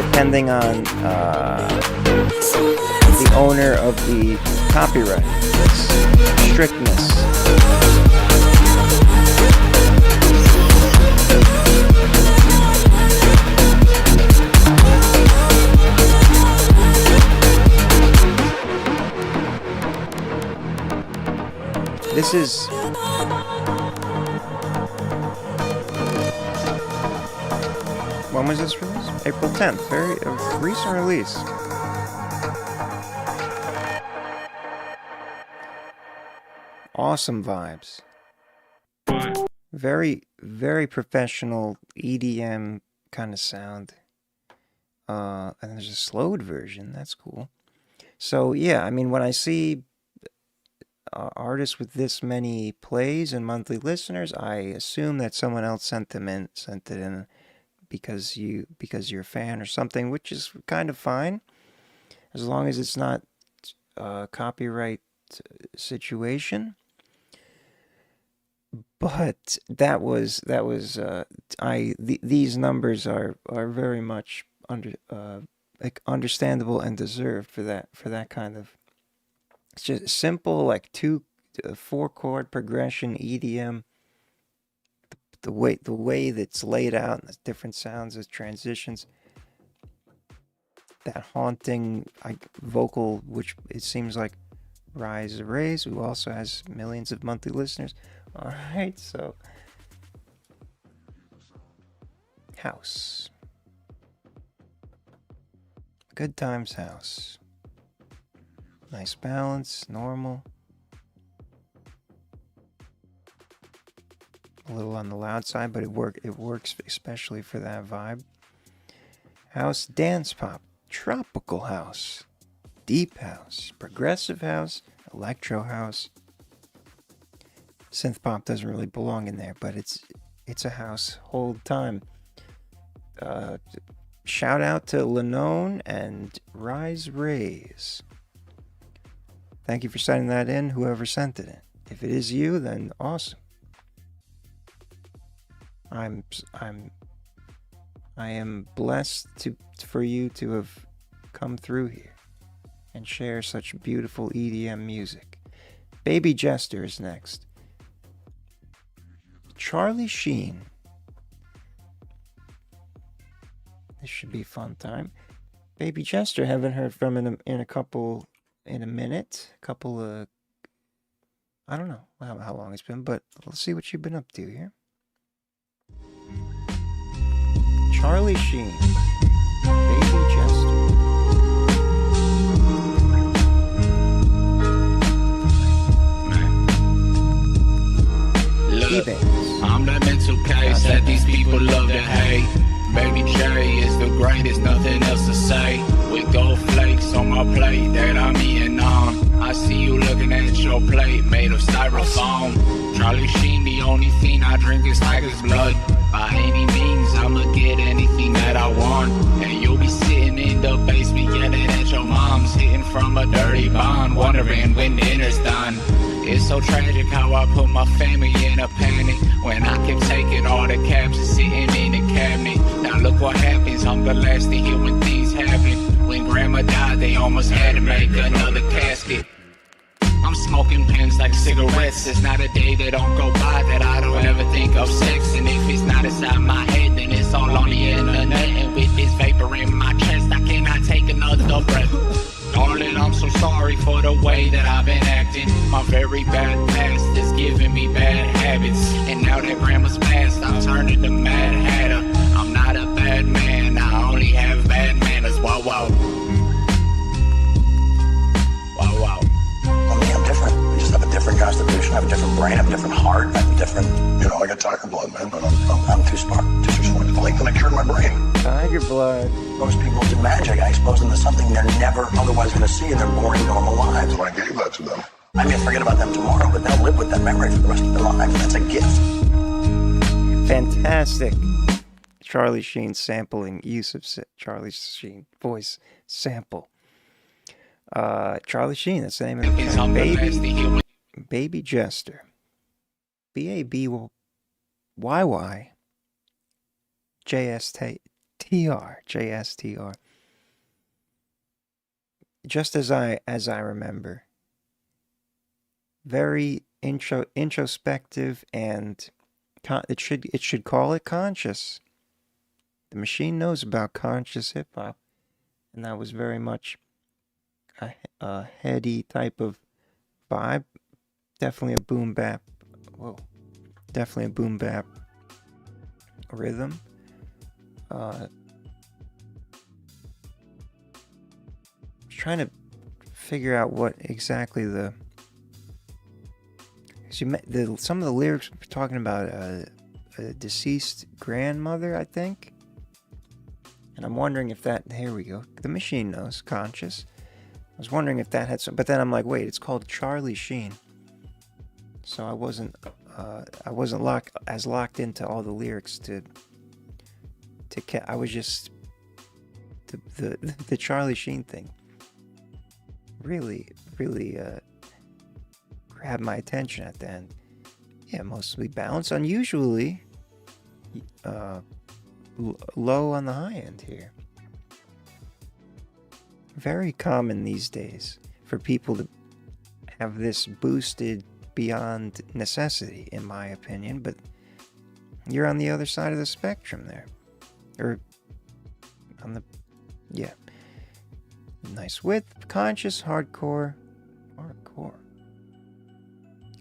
depending on the owner of the copyright. It's strictness. This is when was this released? April 10th. Very recent release. Awesome vibes. Very, very professional EDM kind of sound. And there's a slowed version. That's cool. So yeah, I mean, when I see artists with this many plays and monthly listeners, I assume that someone else sent it in because you're a fan or something, which is kind of fine, as long as it's not a copyright situation. But these numbers are very much understandable and deserved for that kind of. It's just simple, like 4-chord progression EDM. The way that's laid out, and the different sounds as transitions. That haunting vocal, which it seems like Rise Rays, who also has millions of monthly listeners. All right, so house, Good Times House. Nice balance, normal. A little on the loud side, but it works especially for that vibe. House, dance pop, tropical house, deep house, progressive house, electro house. Synth pop doesn't really belong in there, but it's a household time. Shout out to Lenone and Rise Rays. Thank you for sending that in, whoever sent it in. If it is you, then awesome. I am blessed for you to have come through here and share such beautiful EDM music. Baby Jester is next. Charlie Sheen. This should be a fun time. Baby Jester, haven't heard from in a minute. I don't know how long it's been, but let's see what you've been up to here. Charlie Sheen, Baby Jester. Look, I'm that mental case that these people love to hate. Baby J is the greatest, nothing else to say. With gold flakes on my plate that I'm eating on. I see you looking at your plate made of styrofoam. Charlie Sheen, the only thing I drink is tiger's blood. By any means, I'ma get anything that I want. And you'll be sitting in the basement yelling at your mom's, hitting from a dirty bond, wondering when dinner's done. It's so tragic how I put my family in a panic when I kept taking all the cabs and sitting in the cabinet. Now look what happens, I'm the last to hear when things happen. When grandma died, they almost had to make another casket. I'm smoking pens like cigarettes. There's not a day that don't go by that I don't ever think of sex. And if it's not inside my head, then it's all on the internet. And with this vapor in my chest, I cannot take another breath. Darling, I'm so sorry for the way that I've been acting. My very bad past is giving me bad habits. And now that grandma's passed, I'm turning to Mad Hatter. I'm not a bad man, I only have bad manners. Wow, wow. Wow, wow. Well, me, I'm different. I just have a different constitution, I have a different brain, I have a different heart, I have a different, I got tiger blood, man, but I'm too smart, too smart to blink when I cured my brain. Tiger blood. Most people do magic, I expose them to something they're never otherwise going to see in their boring, normal lives. So I gave that to them. I may forget about them tomorrow, but they'll live with that memory for the rest of their lives. That's a gift. Fantastic. Charlie Sheen sampling, use of Charlie Sheen voice sample. Charlie Sheen, that's the name of the band. Baby Jester. BABYY JSTR. Just as I remember. Very introspective, and it should call it conscious. The machine knows about conscious hip hop, and that was very much a heady type of vibe. Definitely a boom bap. Whoa. Definitely a boom bap rhythm. Trying to figure out what exactly some of the lyrics were talking about a deceased grandmother, I think. And I'm wondering if that, here we go. The machine knows, conscious. I was wondering if that had some, but then I'm like, wait, it's called Charlie Sheen. So I wasn't locked into all the lyrics I was just the Charlie Sheen thing really grabbed my attention at the end. Yeah, mostly balanced, unusually low on the high end here. Very common these days for people to have this boosted beyond necessity, in my opinion, but you're on the other side of the spectrum there. Or on the, yeah. Nice width, conscious, hardcore.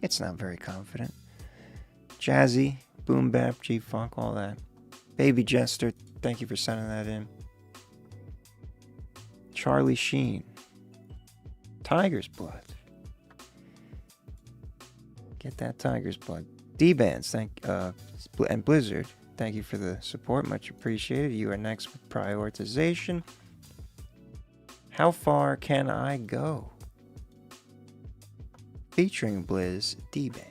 It's not very confident. Jazzy, boom bap, G-funk, all that. Baby Jester, thank you for sending that in. Charlie Sheen. Tiger's blood. Get that tiger's blood. D-Bands, and Blizzard, thank you for the support, much appreciated. You are next with prioritization. How far can I go? Featuring Blizz, D-Bands.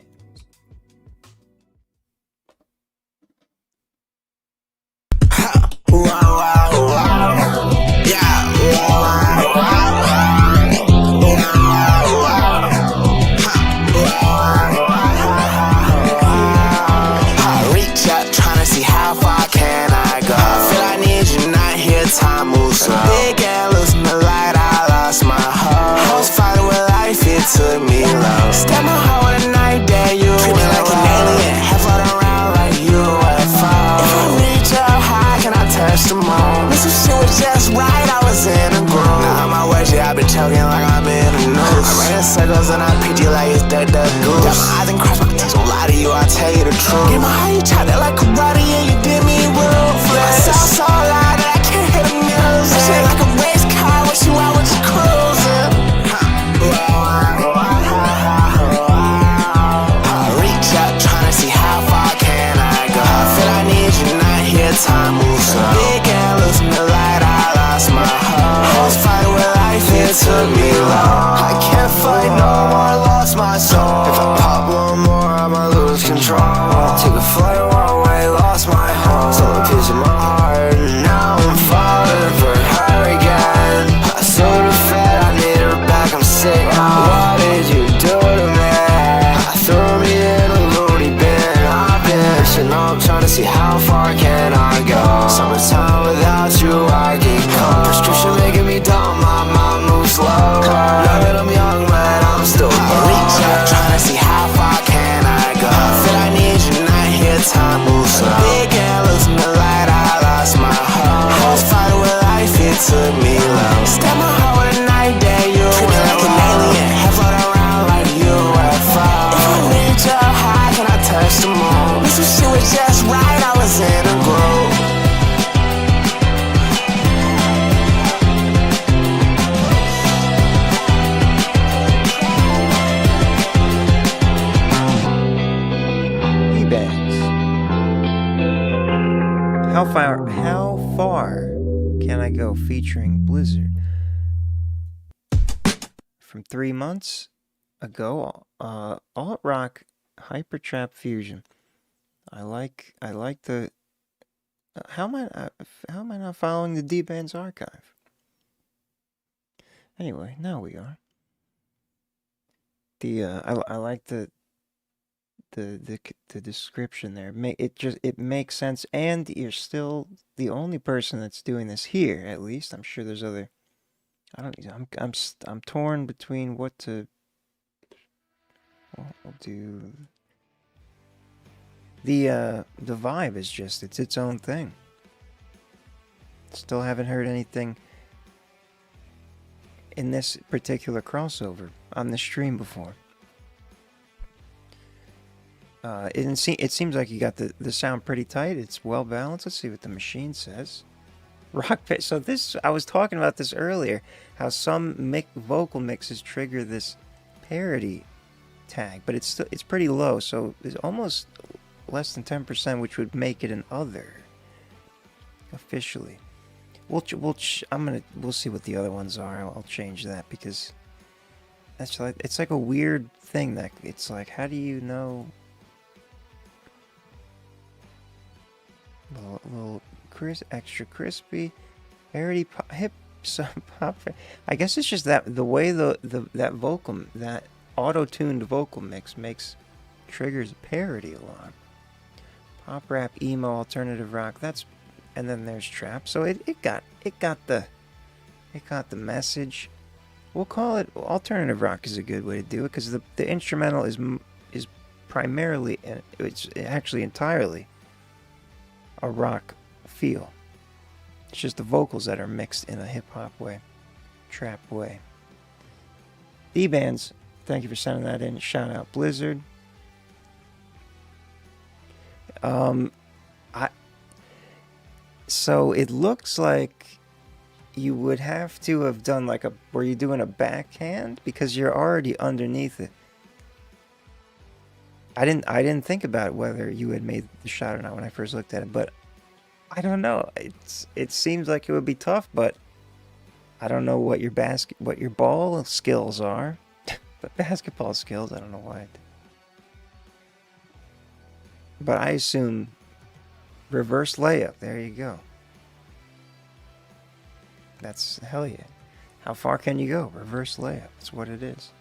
was just right, I was in a groove. Now on my way, shit, I been choking like I'm in a noose. I ran in circles and I picked you like it's dead goose. Got my eyes and cross my teeth, don't lie to you, I tell you the truth. Get my how you tried that like karate and you did me ruthless. My sound so loud that I can't hear the music. Shit like a race car, wish you out with your cruising. Reach up, tryna see how far can I go. I feel I need you, not here, time moves slow. Big and lose me light, I lost my hope. I was fighting with life, it took me long. I can't fight no more, lost my soul. If I pop one more, I'ma lose control. Took a flight one way, lost my home. Stole a piece of my heart, and now I'm falling for her again. I sold her fat, I need her back, I'm sick. What did you do to me? I threw me in a loony bin. I've been shitting up, trying to see how far can I go. Summertime without you, I get cold. Prescription making me dumb, my mind moves slow. Now that I'm young, man, I'm still broke. Reach out, trying to see how far can I go. I feel I need you, not here, time moves slow. Big and losing the light, I lost my hope. I was fighting with life, it took me low. Stab my heart with a night day, you treat me like an alien, head float around like a UFO. If I reach up high, can I touch the moon? This shit was just right, I was in a groove. How far can I go featuring Blizzard? From 3 months ago, alt rock hyper trap fusion. I like the how am I not following the D-Band's archive? Anyway, now we are. I like the description there. It makes sense, and you're still the only person that's doing this here. At least I'm sure there's other. I'm torn between what to. I'll do. The vibe is just it's its own thing. Still haven't heard anything in this particular crossover on the stream before. It seems like you got the sound pretty tight. It's well balanced. Let's see what the machine says. Rock pitch. So this, I was talking about this earlier, how some vocal mixes trigger this parity tag, but it's pretty low. So it's almost less than 10%, which would make it an other officially. We'll see what the other ones are. I'll change that because that's like, it's like a weird thing that it's like, how do you know? Little extra crispy, parody hip pop. I guess it's just that the way that auto-tuned vocal mix triggers a parody alarm. Pop rap, emo, alternative rock. And then there's trap. So it got the message. We'll call it alternative rock is a good way to do it because the instrumental is primarily, it's actually entirely a rock feel. It's just the vocals that are mixed in a hip-hop way, trap way. D-Bands, thank you for sending that in. Shout out Blizzard. So it looks like you would have to have done were you doing a backhand? Because you're already underneath it. I didn't think about whether you had made the shot or not when I first looked at it, but I don't know. It seems like it would be tough, but I don't know what your ball skills are. But basketball skills, I don't know why. But I assume reverse layup. There you go. That's hell yeah. How far can you go? Reverse layup. That's what it is.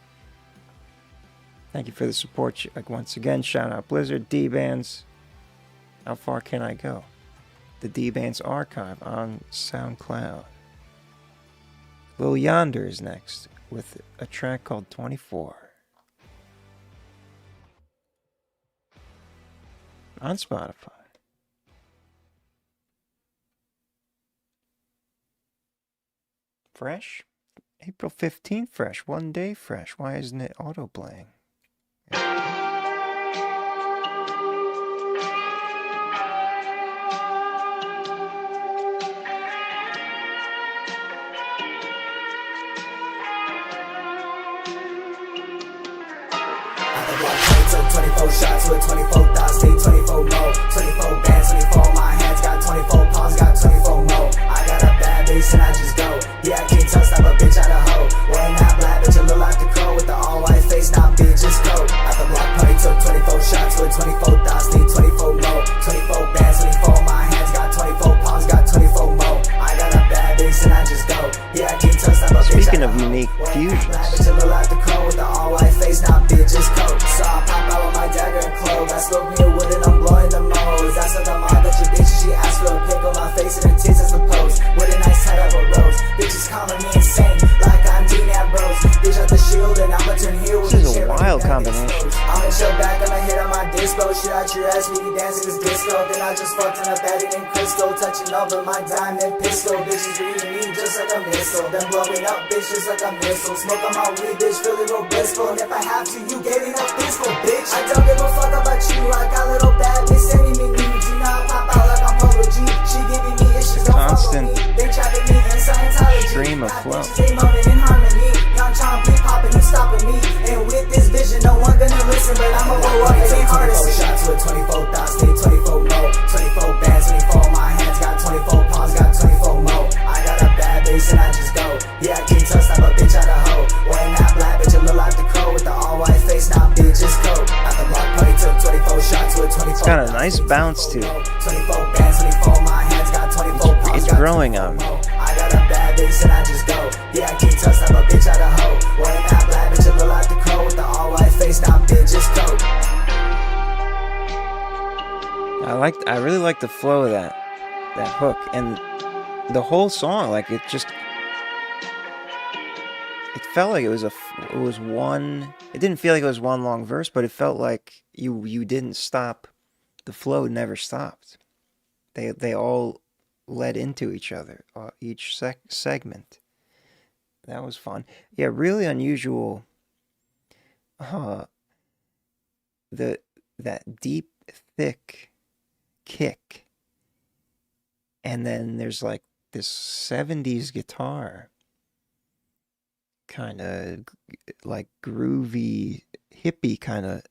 Thank you for the support. Once again, shout out Blizzard, D-Bands. How far can I go? The D-Bands archive on SoundCloud. Lil Yonder is next with a track called 24. On Spotify. Fresh? April 15th fresh. 1 day fresh. Why isn't it auto playing? Took 24 shots with 24 thoughts, need 24 more. 24 bands, 24 my hands, got 24 palms, got 24 more. I got a bad bitch and I just go. Yeah, I can't tell, stop a bitch out of hoe. Wearing that black bitch, I look like the crow with the all white face, now bitch, just go. At the block party, took 24 shots with 24 thoughts, need 24 more. 24 bands, 24 my hands, got 24 palms, got 24 more. I got a bad bitch and I just go. Yeah, I can't tell, stop a bitch Speaking out of unique fusions, bitch, I look like the crow with the all white face, now bitch, just go. So I pop out with my dagger and clove. I smoke me a wood and I'm blowing the moles. That's what I'm on, but your bitch, she asked for a pic on my face and her tits as a pose. With a nice head of a rose. Bitches calling me insane, like I'm Dean Ambrose. Bitch out the shield and I'ma turn here with this is a wild combination. I'ma chill back, I'ma hit on my dispo. Shit out your ass, we be dancing this disco. Then I just fucked in a baddie named Crystal. Touching over my diamond pistol. Bitches reading me just like a missile. Then blowing up, bitch, just like a missile. Smoke on my weed, bitch, feel it real blissful. And if I have to, you gave me no pistol, bitch. I don't give a fuck about you. I got little bad bitch sending me nudes. You know I pop out like I'm Polo G. She giving me issues, don't Constant follow me. They trapping me in Scientology. stream of flow. They moaning in harmony. Young John be popping, you stopping me. And with this vision, no one gonna listen. But I'ma blow up, it ain't hard to see. Shots with 24 thoughts, need 24 more. 24 bands, 24 my hands, got 24 palms, got 24 more. I got a bad bitch and I just go. Yeah, I can't tell, stop a bitch out of hoe. Wearing that black bitch, I look like the crow with the all white face, now bitch, just go. At the block party, took 24 shots with 24. It's got a nice bounce to it. 24 bands, 24 my hands, got 24 palms, It's growing on me. I got a bad bitch and I just go. Yeah, I can't tell, stop a bitch out of hoe. Wearing that black bitch, I look like the crow with the all white face, now bitch, just go. I really like the flow of that hook and the whole song. Like it felt like it was one. It didn't feel like it was one long verse, but it felt like you didn't stop. The flow never stopped. They all led into each other, each segment. That was fun. Yeah, really unusual. That deep, thick kick, and then there's like this 70s guitar, kind of like groovy, hippie kind of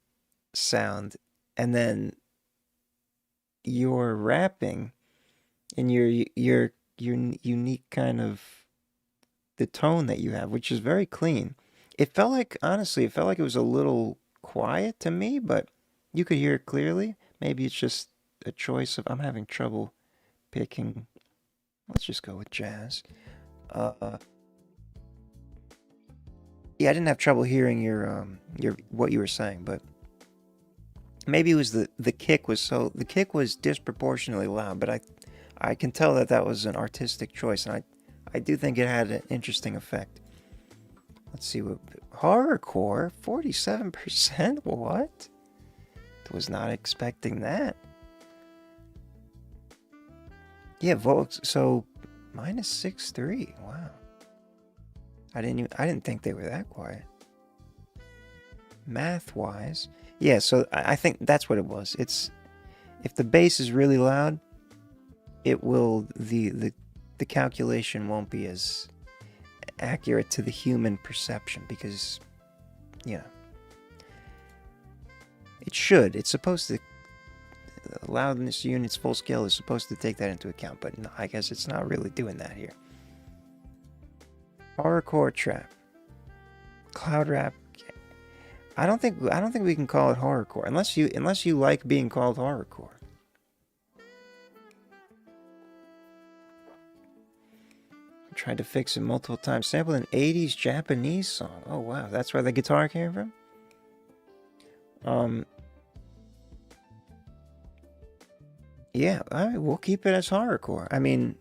sound, and then you're rapping in your unique kind of the tone that you have, which is very clean. It felt like, honestly, it felt like it was a little quiet to me, but you could hear it clearly. Maybe it's just a choice of, I'm having trouble picking. Let's just go with jazz. Yeah, I didn't have trouble hearing your what you were saying, but maybe it was the kick was disproportionately loud, but I can tell that was an artistic choice, and I do think it had an interesting effect. Let's see what horrorcore 47%. What? Was not expecting that. Yeah, votes. So -6.3. Wow. I didn't think they were that quiet. Math-wise, yeah. So I think that's what it was. It's if the bass is really loud, it will the calculation won't be as accurate to the human perception because, you know. It should. It's supposed to. The loudness units full scale is supposed to take that into account, but no, I guess it's not really doing that here. Horrorcore trap, cloud rap. I don't think we can call it horrorcore unless you like being called horrorcore. I tried to fix it multiple times. Sampled an 80s Japanese song. Oh wow, that's where the guitar came from. Yeah, we'll keep it as horrorcore. I mean,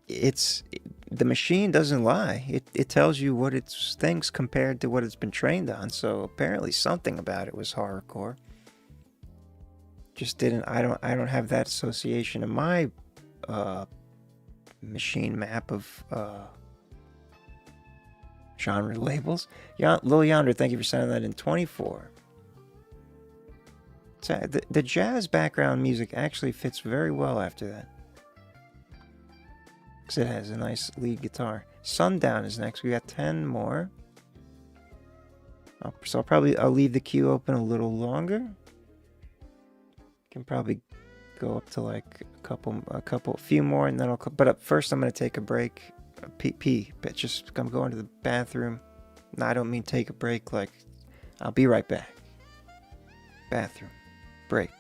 the machine doesn't lie. It tells you what it thinks compared to what it's been trained on. So apparently something about it was horrorcore. Just didn't. I don't have that association in my machine map of genre labels. Lil Yonder, thank you for sending that in. 24. So the jazz background music actually fits very well after that, because it has a nice lead guitar. Sundown is next. We got 10 more. So I'll leave the queue open a little longer. Can probably go up to like a few more, and then but up first I'm gonna take a break. But just I'm going to the bathroom. No, I don't mean take a break. Like, I'll be right back. Bathroom break.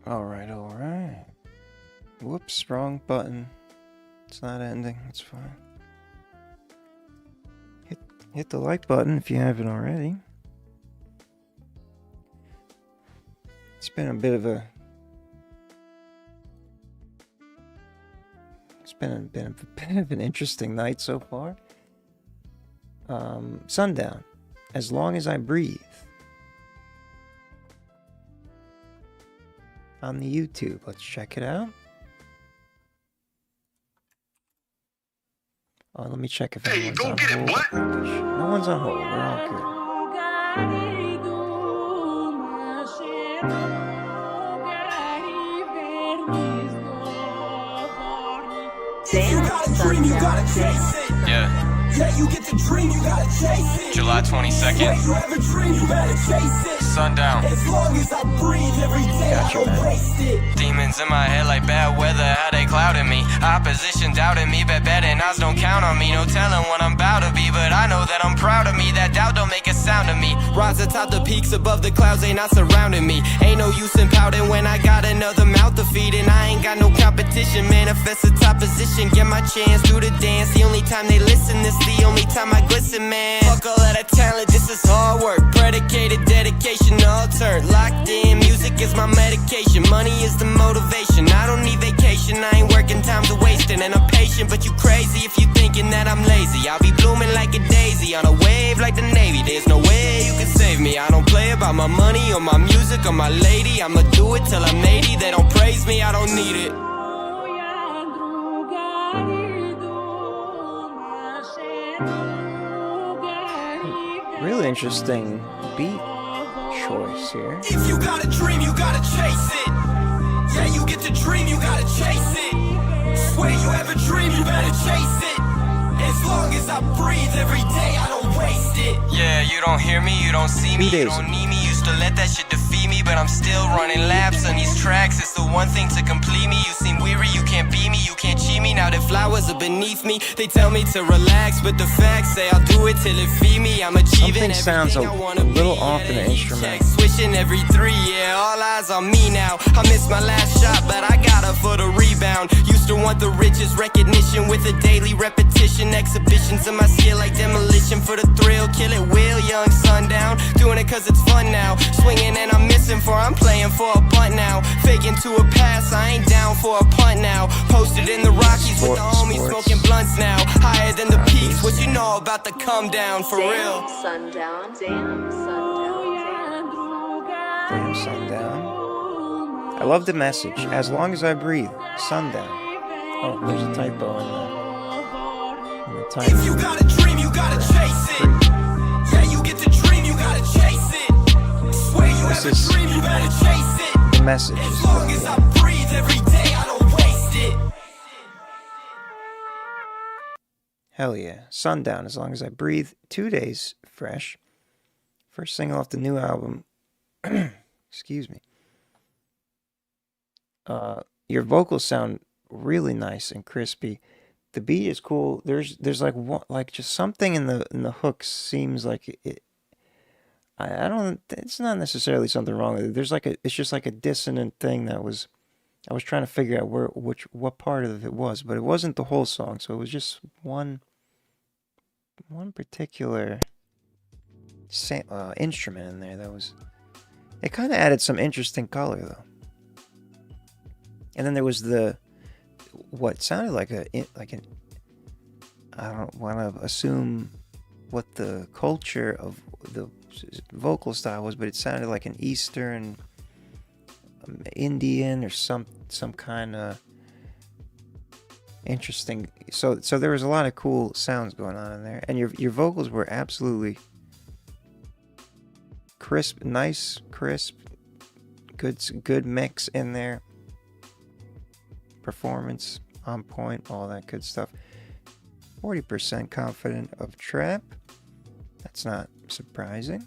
Alright. Whoops, wrong button. It's not ending, it's fine. Hit the like button if you haven't already. It's been a bit of a an interesting night so far. Sundown, As Long As I Breathe. On the YouTube. Let's check it out. Oh, let me check if anyone's on hold. No one's on hold. We're all good. You got a dream, you gotta chase it. Yeah. Yeah, you get the dream, you gotta chase it. July 22nd. Where you have a dream, you better chase it. Sundown. As long as I breathe every day, I don't waste it. Demons in my head like bad weather, how they clouding me. Opposition doubting me, bet betting odds don't count on me. No telling what I'm about to be, but I know that I'm proud of me. That doubt don't make a sound of me. Rise atop the peaks above the clouds, they not surrounding me. Ain't no use in pouting when I got another mouth to feed. And I ain't got no competition, manifest the top position. Get my chance, do the dance. The only time they listen, this the only time I glisten, man. Fuck all of that talent, this is hard work. Predicated dedication, all turn. Locked in, music is my medication. Money is the motivation, I don't need vacation. I ain't working, time's a wasting. And I'm patient, but you crazy if you thinking that I'm lazy. I'll be blooming like a daisy, on a wave like the Navy. There's no way you can save me. I don't play about my money or my music or my lady. I'ma do it till I'm 80. They don't praise me, I don't need it. Really interesting beat choice here. If you got a dream, you gotta chase it. Yeah, you get the dream, you gotta chase it. Swear you have a dream, you better chase it. As long as I breathe every day, I don't waste it. Yeah, you don't hear me, you don't see me, you don't need me. Used to let that shit defeat me, but I'm still running laps on these tracks. It's the one thing to complete me. You seem weary, you can't beat me, you can't cheat me. Now that flowers are beneath me, they tell me to relax, but the facts say I'll do it till it feed me. I'm achieving sounds a little off in the instrument. Switching every 3, yeah, all eyes on me now. I missed my last shot, but I got her for the rebound. Used to want the richest recognition with a daily repetition. vision. Exhibitions of my skill like demolition for the thrill. Kill it will, young sundown. Doing it cause it's fun now. Swinging and I'm missing for, I'm playing for a bunt now. Faking to a pass, I ain't down for a punt now. Posted in the Rockies with the homies smoking blunts now. Higher than the peaks, what you know about the come down for real. Sundown, damn sundown, Damn sundown. I love the message. As long as I breathe. Sundown. Oh, there's a typo in the title. If you got a dream, you gotta chase it. Yeah, you get the dream, you gotta chase it. Swear you have a dream, you better chase it. The message. As long as I breathe every day, I don't waste it. Hell yeah. Sundown, as long as I breathe. 2 days fresh. First single off the new album. Excuse me. Your vocals sound really nice and crispy. The beat is cool. There's like just something in the hooks seems like it. I don't. It's not necessarily something wrong with it. It's just like a dissonant thing that was. I was trying to figure out what part of it was, but it wasn't the whole song. So it was just one particular instrument in there that was. It kind of added some interesting color though. And then there was what sounded like an. I don't want to assume what the culture of the vocal style was, but it sounded like an Eastern, Indian, or some kind of interesting. So there was a lot of cool sounds going on in there, and your vocals were absolutely crisp, nice, crisp, good mix in there. Performance on point, all that good stuff. 40% confident of trap. That's not surprising.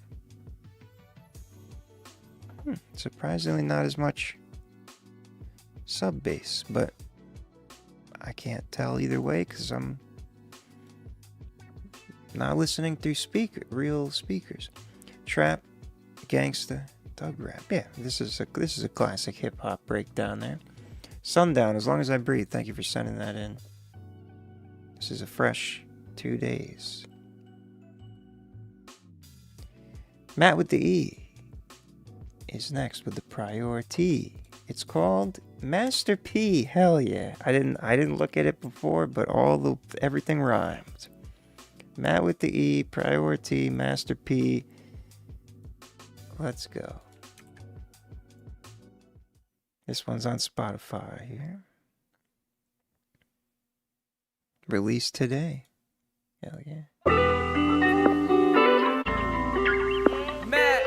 Surprisingly not as much sub bass, but I can't tell either way because I'm not listening through real speakers. Trap, gangsta, dub rap. Yeah, this is a classic hip hop breakdown there. Sundown, as long as I breathe. Thank you for sending that in. This is a fresh 2 days. Matt with the E is next with the priority. It's called Master P. Hell yeah. I didn't look at it before, but everything rhymed. Matt with the E, priority, Master P. Let's go. This one's on Spotify here. Released today. Hell yeah. Matt,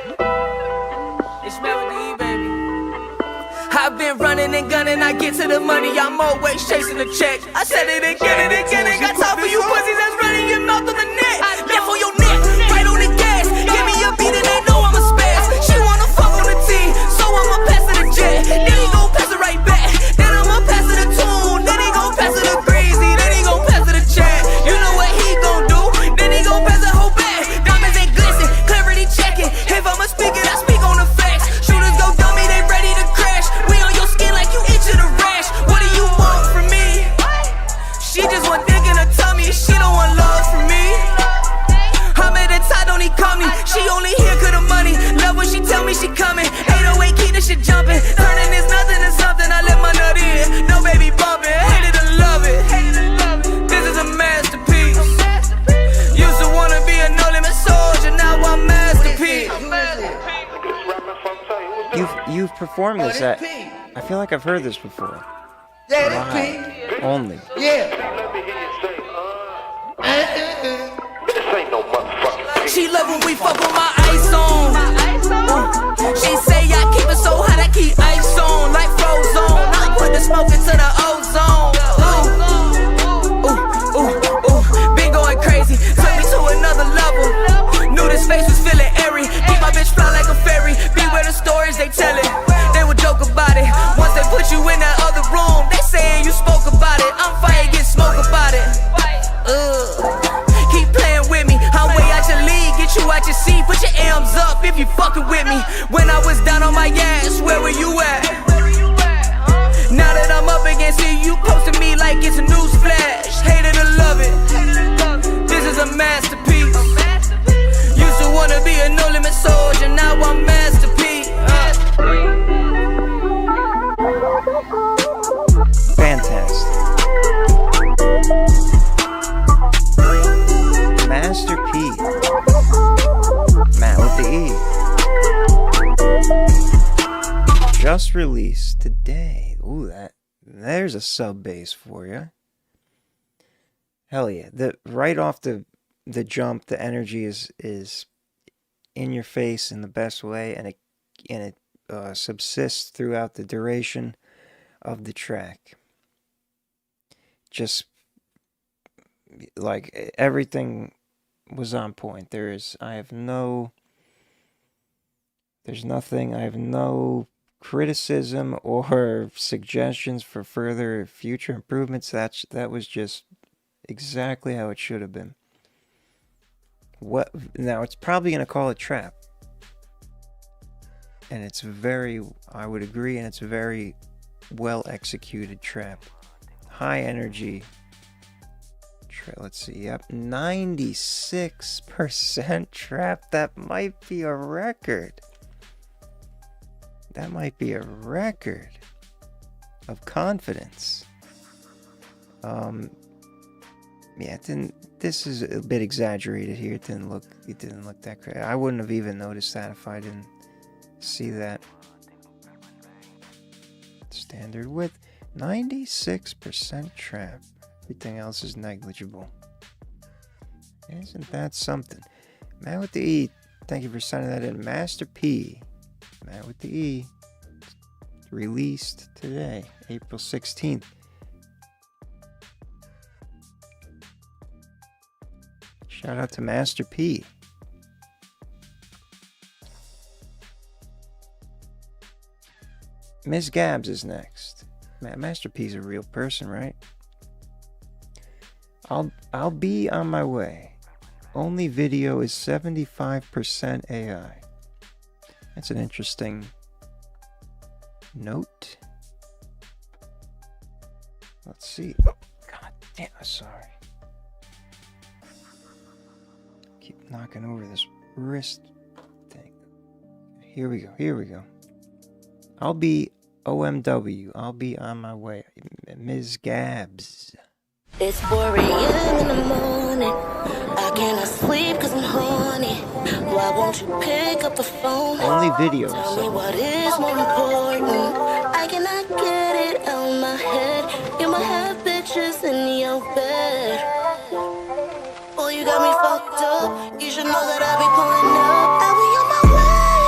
it's Matt with the E, baby. I've been running and gunning, I get to the money, I'm always chasing the check. I said it again and again, ain't got time for you pussies that's running your mouth on the net. Left on your neck, right on the gas. Give me a beat and they know I'm a spaz. She wanna fuck on the T, so I'ma pass her the jet. Then he gon' pass it right back. Then I'ma pass her the tune. Then he gon' pass her the greasy. Then he gon' pass her the chat. You know what he gon' do? Then he gon' pass the whole bag. Diamonds ain't glisten, clarity checking. If I'ma speak it, I speak on the facts. Shooters go dummy, they ready to crash. We on your skin like you itching a rash. What do you want from me? She just want dick in her tummy. She don't want love from me. I'm at the top, don't he call me? She only here 'cause of money. Love when she tell me she coming. 808, keep the shit jumping. Turning this nothing to something. I let my nut in. No baby bumping. Hate it or love it. This is a masterpiece. Used to wanna be a no limit soldier. Now I'm masterpiece. You've performed this at. I feel like I've heard this before. Yeah, only. She love when we fuck with my ice on. She say I keep it so hot, I keep ice on like Frozone. I put the smoke into the ozone. Been going crazy, took me to another level. Knew this face was feeling airy. Keep my bitch fly like a fairy. Beware the stories they tellin'. They would joke about it. Once they put you in that other room, they saying you spoke about it. I'm fire, get smoke about it. Keep playing with me, I'm way out your league. Get you out your seat, put your just released today. Ooh, there's a sub bass for you. Hell yeah! Right off the jump, the energy is in your face in the best way, and it subsists throughout the duration of the track. Just like everything was on point. I have no criticism or suggestions for further future improvements. That was just exactly how it should have been. Now it's probably gonna call it trap, and I would agree, and it's very well executed trap, high energy. Let's see, yep, 96% trap. That might be a record. That might be a record of confidence. Yeah, this is a bit exaggerated here. It didn't look that great. I wouldn't have even noticed that if I didn't see that. Standard width, 96% trap. Everything else is negligible. Isn't that something? Matt with the E, thank you for sending that in. Master P, Matt with the E, released today, April 16th. Shout out to Master P. Ms. Gabs is next. Master P's a real person, right? I'll be on my way. Only video is 75% AI. That's an interesting note. Let's see. Oh, god damn, I'm sorry. Keep knocking over this wrist thing. Here we go. I'll be OMW. I'll be on my way. Ms. Gabs. It's 4 a.m. in the morning. I cannot sleep cause I'm horny. Why won't you pick up the phone? Only videos. Tell me what is more important. I cannot get it out of my head. You might have bitches in your bed. Boy, you got me fucked up. You should know that I be pulling up. I'll be on my way.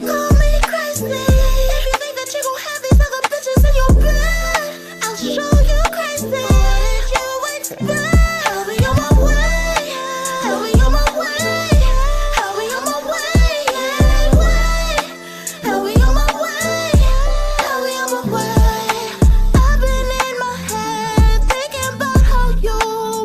Call me crazy. If you think that you gon' have these other bitches in your bed, I'll show you crazy. I'll be on my way. I'll be on my way. I'll be on my way. I'll be on my way. I'll be on my way. I've been in my head thinking about how you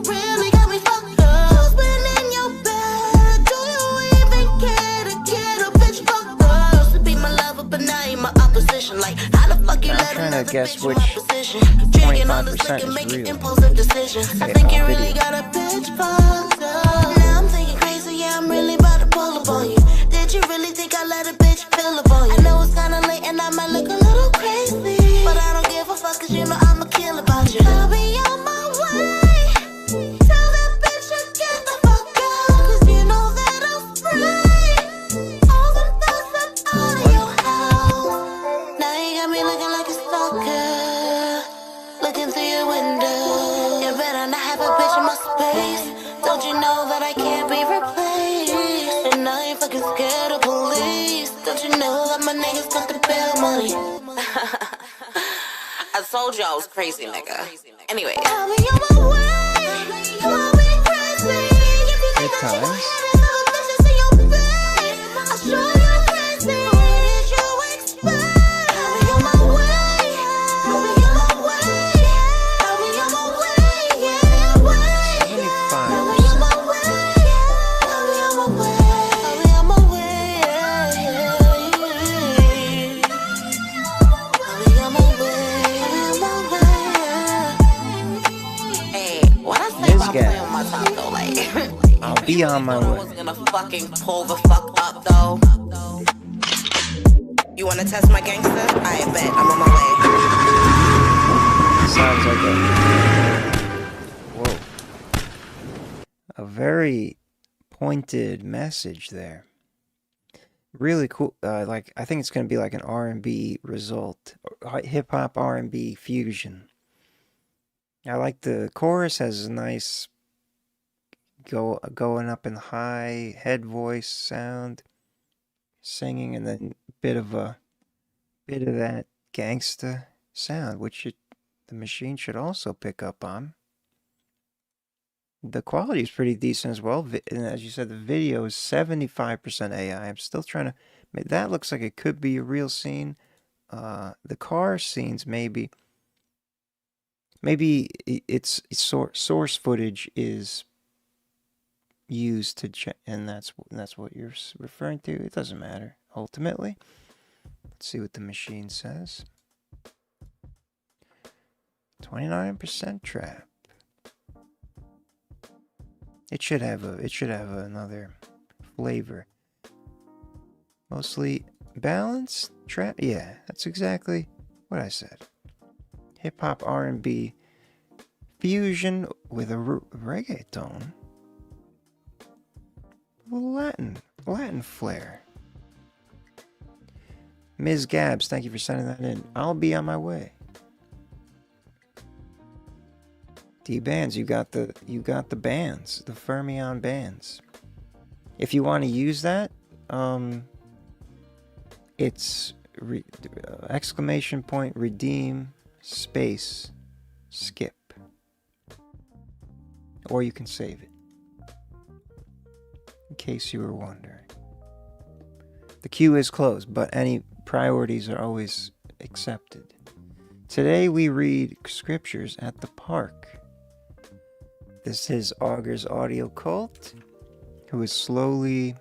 really got me fucked up. Who's been in your bed? Do you even care to get a bitch fucked up? Used to be my lover, but now you're my opposition. Like how the fuck you let trying to guess which 25% is real. Impulsive decision. I think you really got a bitch fucked up. Now I'm thinking crazy, yeah, I'm really about to pull up on you. Did you really think I let a bitch fill up on you? I know it's kinda late and I might look a little crazy, but I don't give a fuck cause you know I'ma kill about you. I'll be on my way. Tell that bitch to get the fuck out, cause you know that I'm free. All the thoughts up out of your house. Now you got me looking like a stalker. Looking through your window. You better not have a bitch in my space. Don't you know that I can't be replaced? And I ain't fucking scared of police. Don't you know that my niggas got the bail money? I told you I was crazy, nigga. Anyway. I'll be on my way. I'll be crazy. Good times. I'll show you crazy. What did you expect? I'll be on my way. I'll be on my way. I'll be on my way. Yeah, way. I'll be on my way. I'll be on my way. I'll be on my way. I'll be on my way. I'll be on my way. Hey, when I say I'll play on my top though, like I'll be on my way. I was gonna fucking pull the fuck up though. You wanna test my gangster? I bet I'm on my way. Sounds like a very pointed message there. Really cool. Like I think it's gonna be like an R&B result, hip hop R&B fusion. I like the chorus has a nice going up in high head voice sound, singing, and then bit of that gangsta sound, which the machine should also pick up on. The quality is pretty decent as well. And as you said, the video is 75% AI. I'm still trying to. That looks like it could be a real scene. The car scenes maybe it's source footage is used to check, and that's what you're referring to. It doesn't matter ultimately. Let's see what the machine says. 29% trap. It should have another flavor. Mostly balanced trap. Yeah, that's exactly what I said. Hip hop R&B fusion with a reggaeton. Latin flair. Ms. Gabs, thank you for sending that in. I'll be on my way. D-bands, you got the bands, the Fermion bands. If you want to use that, it's exclamation point redeem space skip, or you can save it. In case you were wondering, the queue is closed, but any priorities are always accepted. Today we read scriptures at the park. This is Augur's audio cult, who is slowly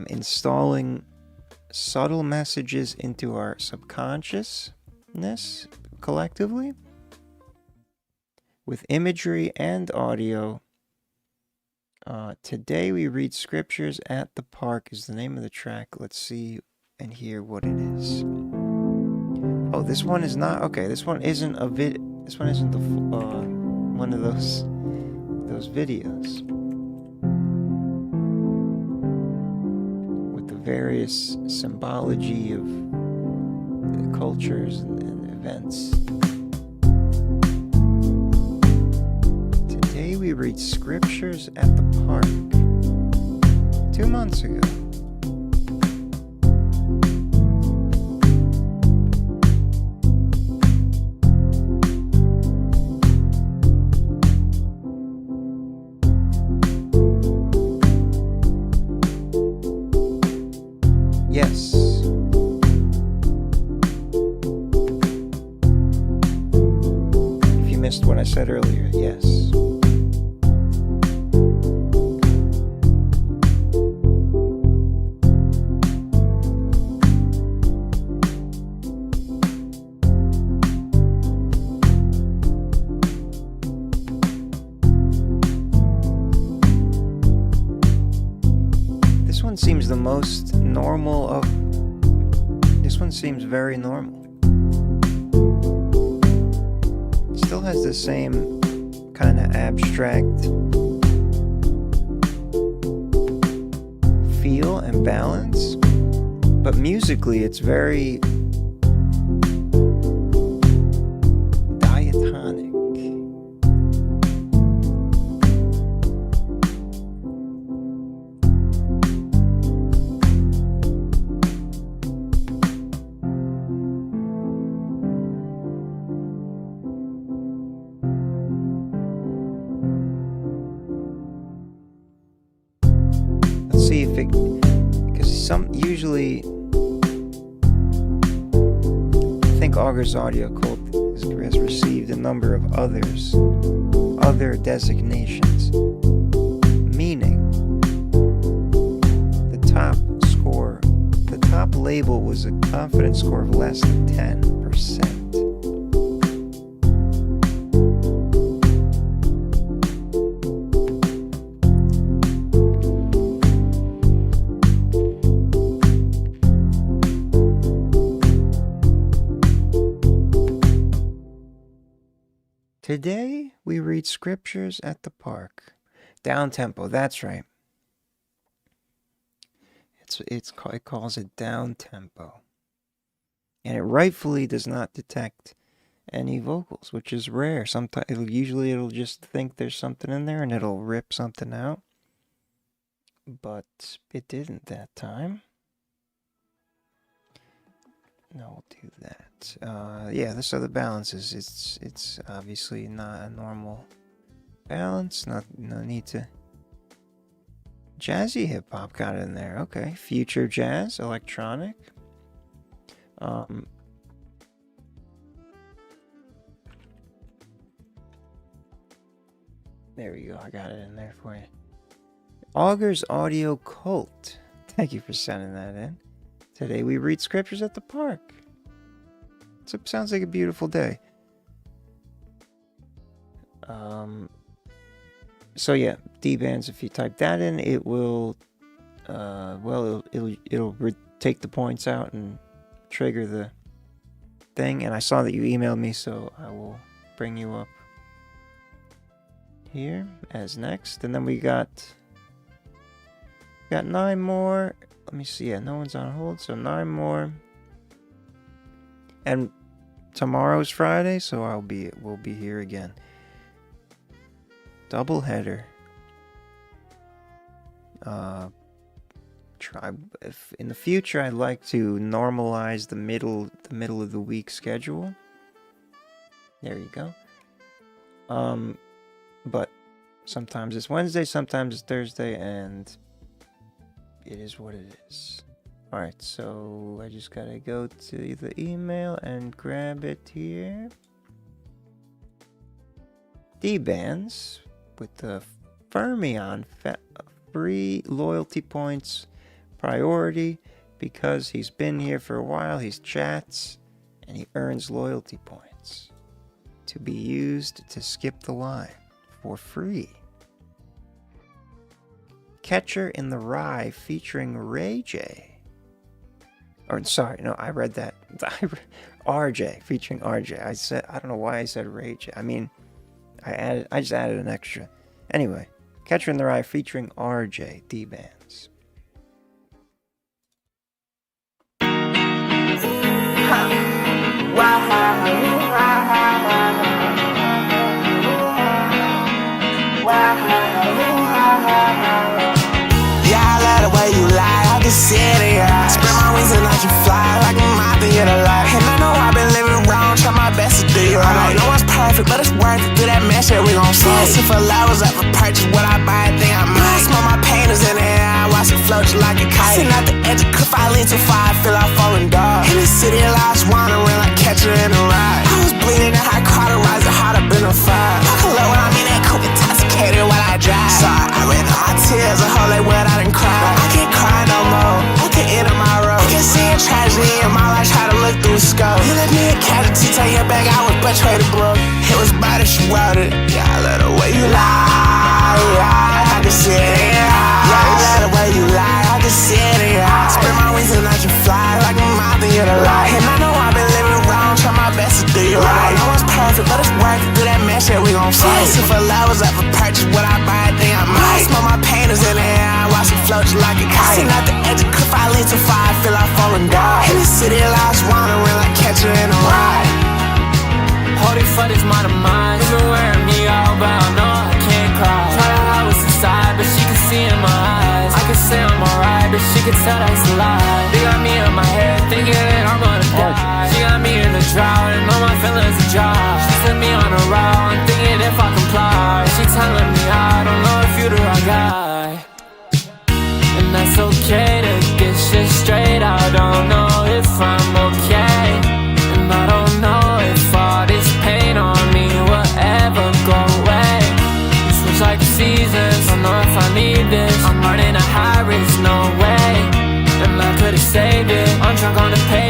installing subtle messages into our subconsciousness collectively with imagery and audio. Today we read scriptures at the park is the name of the track. Let's see and hear what it is. Oh, this one is not okay. This one isn't a This one isn't the one of those videos with the various symbology of the cultures and events. Today we read scriptures at the park. 2 months ago. Yes. If you missed what I said earlier, yes. This one seems the most normal of. This one seems very normal. Still has the same kind of abstract feel and balance, but musically it's very diatonic. See if it, because usually I think Augur's audio cult has received a number of other designations, meaning the top label was a confidence score of less than 10%. Today, we read scriptures at the park. Down tempo, that's right. it calls it down tempo, and it rightfully does not detect any vocals, which is rare. Sometimes usually it'll just think there's something in there and it'll rip something out, but it didn't that time. No, we'll do that. Yeah, so the balance is it's obviously not a normal balance. No need to. Jazzy hip hop got in there. Okay, future jazz, electronic. There we go. I got it in there for you. Augur's Audio Cult. Thank you for sending that in. Today we read scriptures at the park. Sounds like a beautiful day. So yeah, D-bands. If you type that in, it will, it'll take the points out and trigger the thing. And I saw that you emailed me, so I will bring you up here as next. And then we got 9 more. Let me see. Yeah, no one's on hold, so 9 more. And tomorrow's Friday, so we'll be here again. Double header. If in the future I'd like to normalize the middle of the week schedule. There you go. But sometimes it's Wednesday, sometimes it's Thursday, and it is what it is. Alright, so I just gotta go to the email and grab it here. D-bands with the Fermion free loyalty points priority because he's been here for a while, he's chats, and he earns loyalty points to be used to skip the line for free. Catcher in the Rye featuring Ray J. Or sorry, no, I read that. RJ featuring RJ. I don't know why I said Ray J. I mean, I just added an extra. Anyway, Catcher in the Rye featuring RJ, D-bands. Yeah, I love the way you lie, I can see it in your eyes. Spread my wings and I can fly like a moth in the light. And I know I've been living wrong, try my best to do you right. I know it's perfect, but it's worth it. Do that mess that we gon' see. See for levels up for purchase, what I buy, I think I might. Smell my pain is in the air, I watch it float just like a kite. Sitting at the edge of cliff, I lean too far, I feel like falling dog. In the city of lost, wandering like Catcher in the Rye. I was bleeding and high cauterizing, hot up in the fire. Fuck a low when I'm in that coupe, intoxicated while I drive. Sorry, I ran out my tears, a whole like what I done cried. I can't cry no more, at the end of my road. You can see a tragedy in my life, try to look through the scope. You left me a casualty, turn your back, I was betrayed and broke. It was bad that she wrote it. Yeah, I love the way you lie, I can see it in your eyes. Yeah, I love the way you lie, I can see it in your eyes. Spread my wings and I can fly like a moth in the light. And I know I've been living wrong, try my best to do you right. I know it's perfect, but it's worth it. Do that mess that we gon' fight. See for levels up for purchase, what I buy, I think I might. Smell my pain is in the air, I watch it float just like a kite. Sitting at the edge of cliff, I lean too far, I feel like falling down. In the city of lost, wandering like Catcher in the Rye. Holy fuck is my demise. You've been wearing me all, but I know I can't cry. Try to hide what's inside, but she can see in my eyes. I can say I'm alright, but she can tell that's a lie. They got me in my head, thinking that I'm gonna die. She got me in the drought, and all my feelings are dry. She sent me on a route, I'm thinking if I comply. She telling me I don't know if you the right guy. And that's okay to get shit straight. I don't know if I'm okay, and I don't know if all this pain on me will ever go away. You switch like the seasons, don't know if I need this. I'm running a high risk, no way, and I could've saved it. I'm drunk on the page.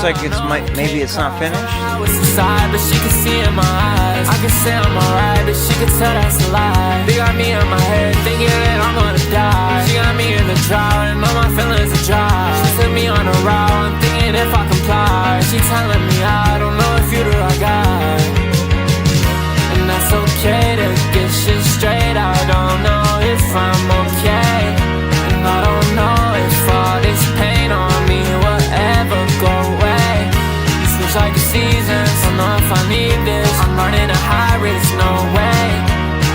like maybe it's not finished. I was inside, but she could see in my eyes. I could say I'm alright, but she could tell that's a lie. They got me in my head, thinking that I'm gonna die. She got me in the trial, and all my feelings are dry. She took me on a route, I'm thinking if I comply. She telling me I don't know if you're the right guy. And that's okay to get shit straight. I don't know if I'm okay, and I don't know if all this pain on me will ever go away. Switch like the seasons, don't know if I need this. I'm running a high risk, no way.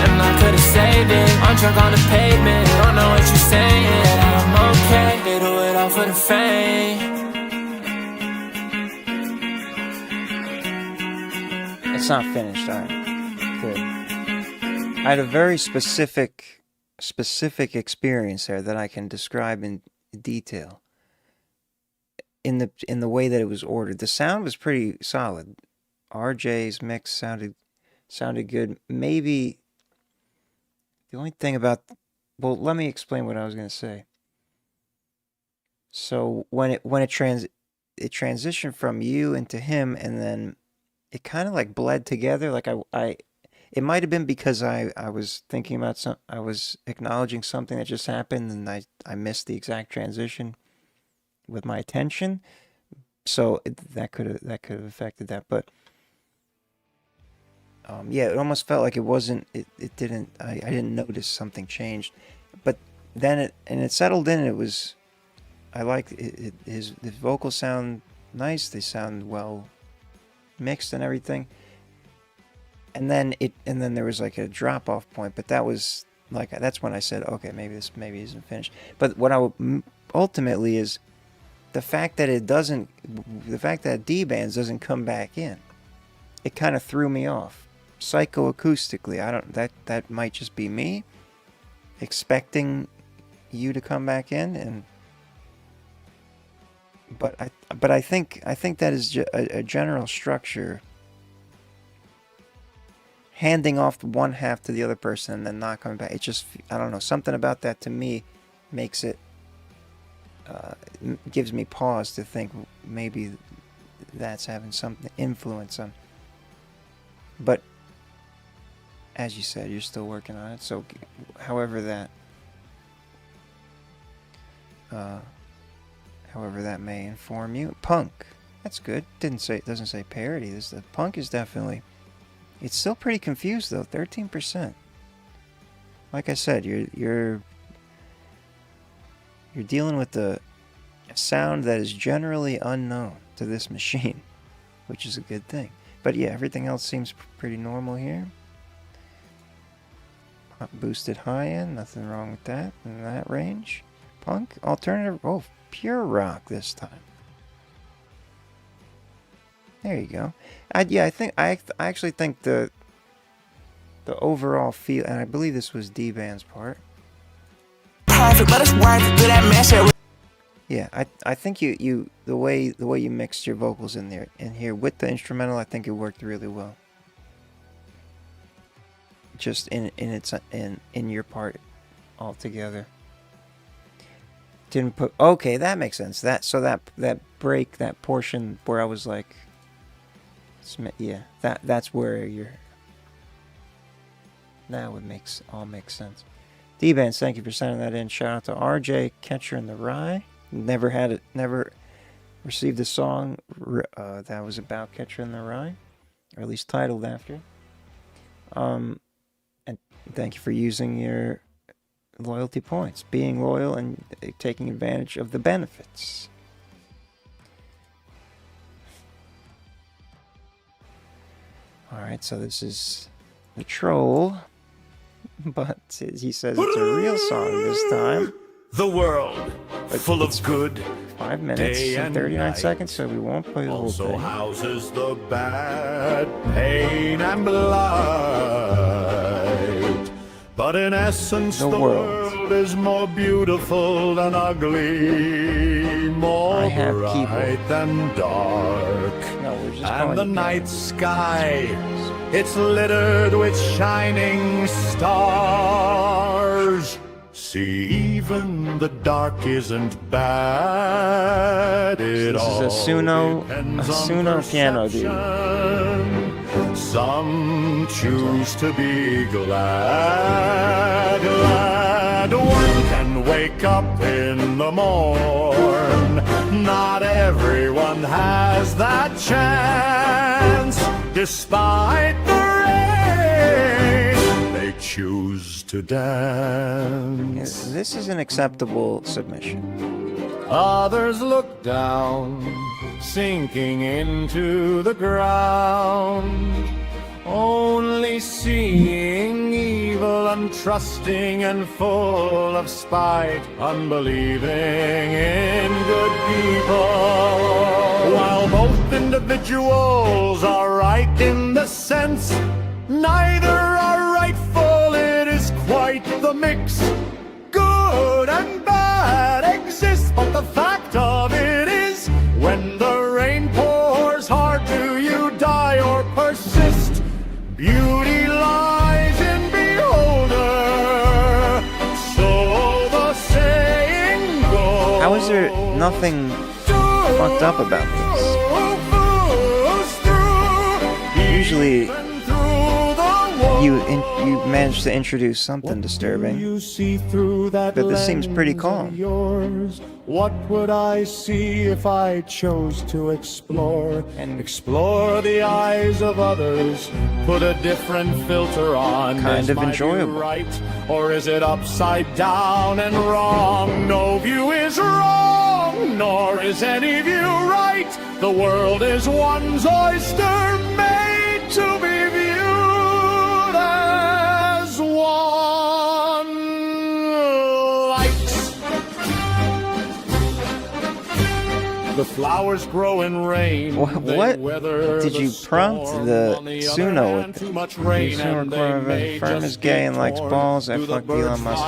And I could've saved it, I'm drunk on the pavement. Don't know what you're saying, that I'm okay. They do it all for the fame. It's not finished, alright. Good. I had a very specific experience there that I can describe in detail. In the way that it was ordered. The sound was pretty solid. RJ's mix sounded good. Maybe the only thing about, well, let me explain what I was going to say. So when it transitioned from you into him, and then it kind of like bled together. Like it might have been because I was thinking about I was acknowledging something that just happened, and I missed the exact transition with my attention, so that could have affected that. But yeah, it almost felt like it wasn't. It didn't. I didn't notice something changed, but then it settled in. And it was. I liked it. His vocals sound nice. They sound well mixed and everything. And then there was like a drop off point, but that was like, that's when I said, okay, maybe this isn't finished. But what ultimately is the fact that D-Bands doesn't come back in. It kind of threw me off psychoacoustically. That might just be me expecting you to come back in, but I think that is a general structure. Handing off one half to the other person and then not coming back. It just, I don't know, something about that to me makes it, gives me pause to think maybe that's having some influence on. But as you said, you're still working on it. So however that may inform you. Punk, that's good. It doesn't say parody. The punk is definitely. It's still pretty confused though, 13%. Like I said, you're dealing with a sound that is generally unknown to this machine, which is a good thing. But yeah, everything else seems pretty normal here. Boosted high end, nothing wrong with that in that range. Punk, alternative, oh, pure rock this time. There you go. I actually think the overall feel, and I believe this was D-Band's part. Perfect, but it's worth it. Do that mesh. Yeah, I think the way you mixed your vocals in here with the instrumental, I think it worked really well. Just in your part altogether. Didn't put, okay, that makes sense. That break, that portion where I was like, yeah, that's where now it all makes sense. D-Bands, thank you for sending that in. Shout out to RJ, Catcher in the Rye. Never received a song that was about Catcher in the Rye, or at least titled after. And thank you for using your loyalty points, being loyal and taking advantage of the benefits. Alright, so this is the Troll, but he says it's a real song this time. The world, but full of good, 5 minutes and 39 seconds, so we won't play the whole thing. Also houses the bad, pain and blight. But in essence, the world is more beautiful than ugly, more bright than dark. And the night sky, it's littered with shining stars. See, even the dark isn't bad at all. This is a Suno piano dude. Some choose to be glad one can wake up in the morn. Not everyone has that chance. Despite the rain, they choose to dance. This is an acceptable submission. Others look down, sinking into the ground, only seeing evil, untrusting and full of spite, unbelieving in good people. While both individuals are right in the sense, neither are rightful, it is quite the mix. Good and bad exist, but the fact of it is, when the rain pours hard, do you die or persist? Beauty lies in beholder, so the saying goes. How is there nothing fucked up about this? Usually you manage to introduce something disturbing, but this seems pretty calm. What would I see if I chose to explore the eyes of others? Put a different filter on. Kind of enjoyable. Right, or is it upside down and wrong? No view is wrong, nor is any view right. The world is one's oyster, made to be viewed as one likes. The flowers grow in rain. What did you prompt the Suno with? The FERM is gay and likes balls. I fuck Elon Musk.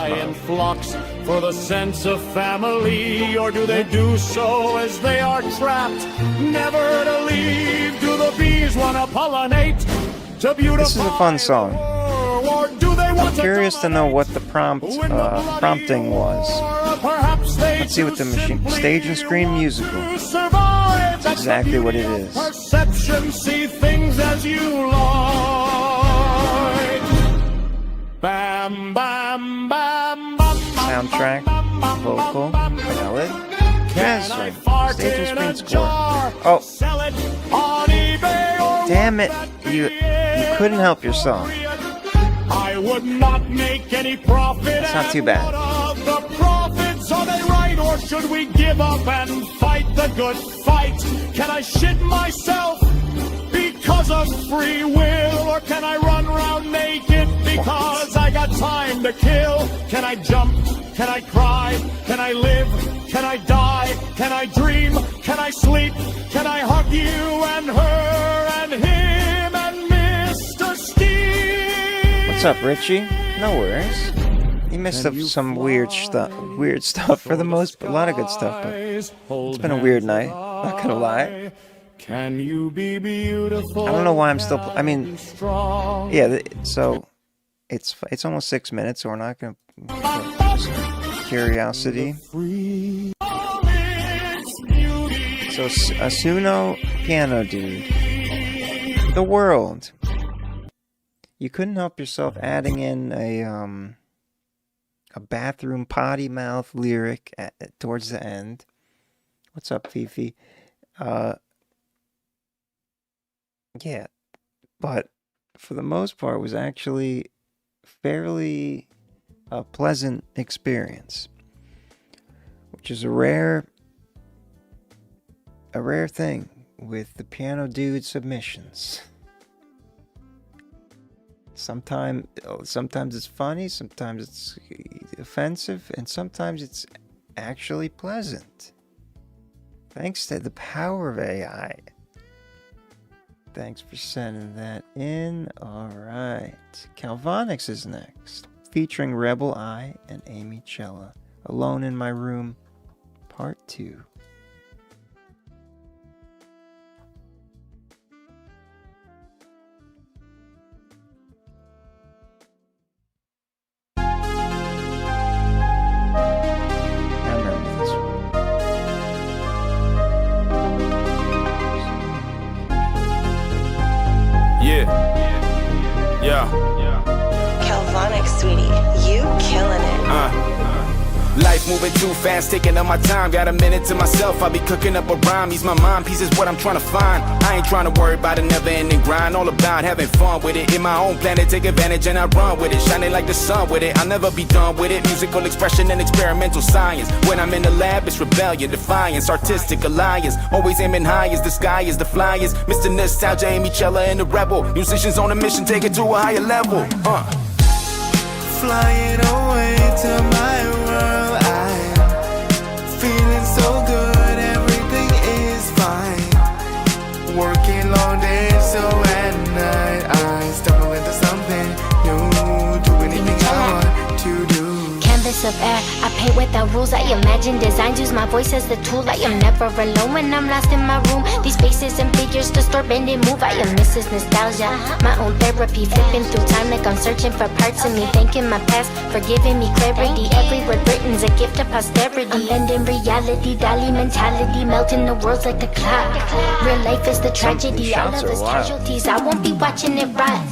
Flocks for the sense of family, or do they do so as they are trapped, never to leave? Do the bees want to pollinate to beautify? This is a fun song. I'm curious to know what the prompting was. Let's see what the machine. Stage and screen musical. That's exactly what it is. Perception, see things as you like. Bam, bam, bam, bam. Soundtrack, vocal, ballad, jazz song, stage and screen score. Oh, damn it! You couldn't help yourself. I would not make any profit. It's not too bad. The profits, are they right, or should we give up and fight the good fight? Can I shit myself because of free will, or can I run around naked because I got time to kill? Can I jump? Can I cry? Can I live? Can I die? Can I dream? Can I sleep? Can I hug you and her and him and Mr. Steve? What's up, Richie? No worries. He missed up some weird stuff for the most part. A lot of good stuff, but it's been a weird night. Not gonna lie. Can you be beautiful? I don't know why I'm still. I mean, yeah. So it's almost 6 minutes, so we're not gonna. Just curiosity. So a Suno piano dude. The world. You couldn't help yourself adding in a bathroom potty mouth lyric towards the end. What's up, Fifi? Yeah, but for the most part, it was actually fairly pleasant experience, which is a rare thing with the piano dude submissions. Sometimes it's funny, sometimes it's offensive, and sometimes it's actually pleasant. Thanks to the power of AI. Thanks for sending that in. Alright. Calvonics is next. Featuring Rebel Eye and Amy Cella. Alone in My Room, Part 2. life moving too fast, taking up my time. Got a minute to myself, I'll be cooking up a rhyme. Ease my mind, peace is what I'm trying to find. I ain't trying to worry about a never-ending grind. All about having fun with it. In my own planet, take advantage and I run with it. Shining like the sun with it, I'll never be done with it. Musical expression and experimental science. When I'm in the lab, it's rebellion, defiance, artistic alliance. Always aiming high as the sky is the flyers. Mr. Nostalgia, Amy Chella and the Rebel. Musicians on a mission, take it to a higher level. Flying away to my world, I'm feeling so good, everything is fine. Working long days, so at night I stumble into something new. Do anything I want to do. Canvas of air, I paint without rules. I imagine designs, use my voice as the tool. I am never alone when I'm lost in my room. These spaces and figures distort, bend and move. I am Mrs. Nostalgia, my own therapy. Flipping through time like I'm searching for parts of me. Thanking my past for giving me clarity. Every word written's a gift to posterity. I'm bending reality, Dali mentality. Melting the worlds like the clock. Real life is the tragedy, all of us casualties. I won't be watching it rot.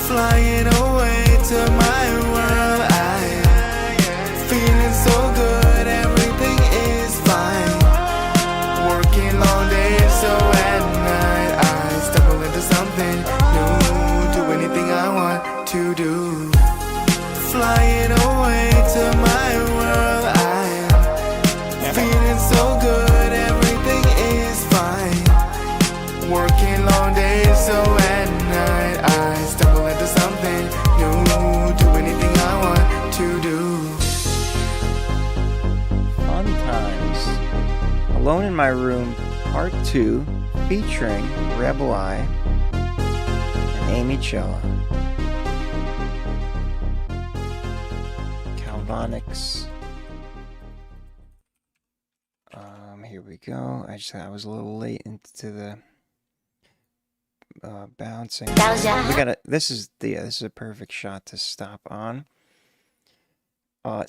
Flying away to my world, I'm feeling so good, everything is fine. Working long days, so at night I stumble into something new. Do anything I want to do. Flying away to my world, I'm feeling so good, everything is fine. Working long days, so at night I stumble into something new. Do anything I want to do. Fun Times. Alone in My Room, Part 2, featuring Rebel Eye and Amy Chella. Calvonics. Here we go. I was a little late into the bouncing. We gotta. This is a perfect shot to stop on. I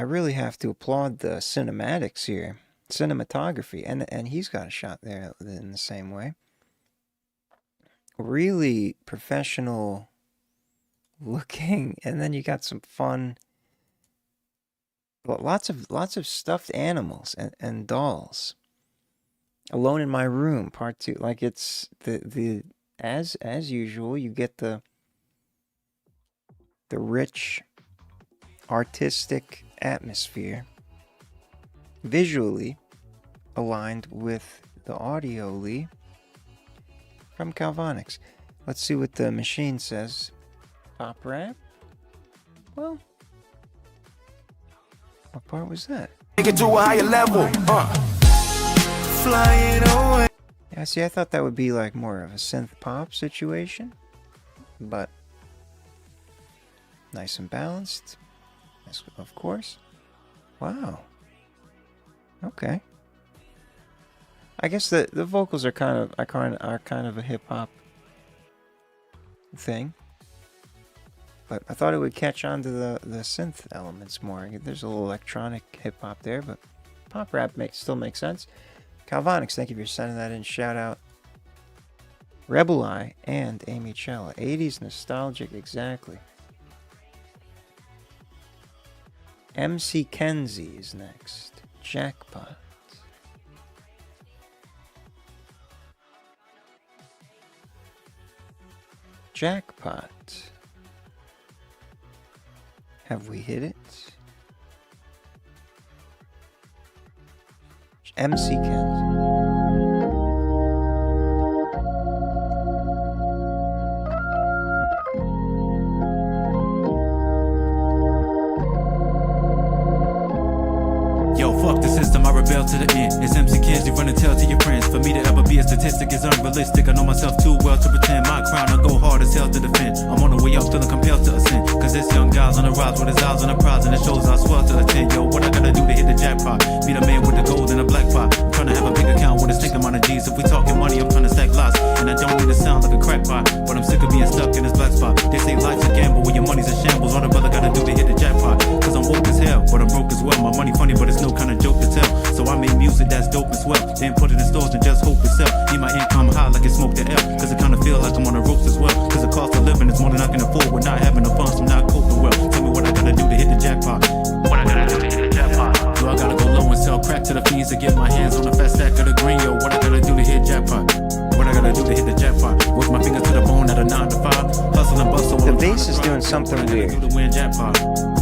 really have to applaud the cinematics here, cinematography, and he's got a shot there in the same way. Really professional looking, and then you got some fun. Lots of stuffed animals and dolls. Alone in My Room, Part 2. Like it's the as usual, you get the rich artistic atmosphere visually aligned with the audioly from Calvonics. Let's see what the machine says. Pop rap? Well, what part was that? Take it to a higher level. Flying away. Yeah, see, I thought that would be like more of a synth pop situation, but nice and balanced, of course. Wow. Okay. I guess the vocals are kind of a hip hop thing, but I thought it would catch on to the synth elements more. There's a little electronic hip hop there, but pop rap still makes sense. Calvonics, thank you for sending that in. Shout out Rebel Eye and Amy Chella. 80s nostalgic, exactly. MC Kenzie is next. Jackpot. Jackpot. Have we hit it? MC Kenzie. Yo, fuck the system, I rebel to the end. It's MC Kenzie, run and tell to your friends. For me to ever be a statistic is unrealistic. I know myself too well to pretend my crown. I go hard as hell to defend. I'm on the way up till I'm compelled to ascend. Cause this young guy's on the rise with his eyes on the prize. And it shows I swell to attend. Yo, what I gotta do to hit the jackpot? Be the man with the gold and the black pot. I'm trying to have a big account with a stink amount of G's. If we talking money, I'm trying to stack lots. And I don't need to sound like a crackpot, but I'm sick of being stuck in this black spot. They say life's a gamble when your money's a shambles. All the brother gotta do to hit the jackpot. Cause I'm woke as hell, but I'm broke as well. My money funny, but it's no kind of joke to tell. So I make music that's dope as well. Then put it in stores and just hope it sell. Need my income high like it smoked the L. Cause I kinda feel like I'm on the ropes as well. Cause the cost of living is more than I can afford. We're not having the funds, I'm not coping well. Tell me what I gotta do to hit the jackpot. What something weird.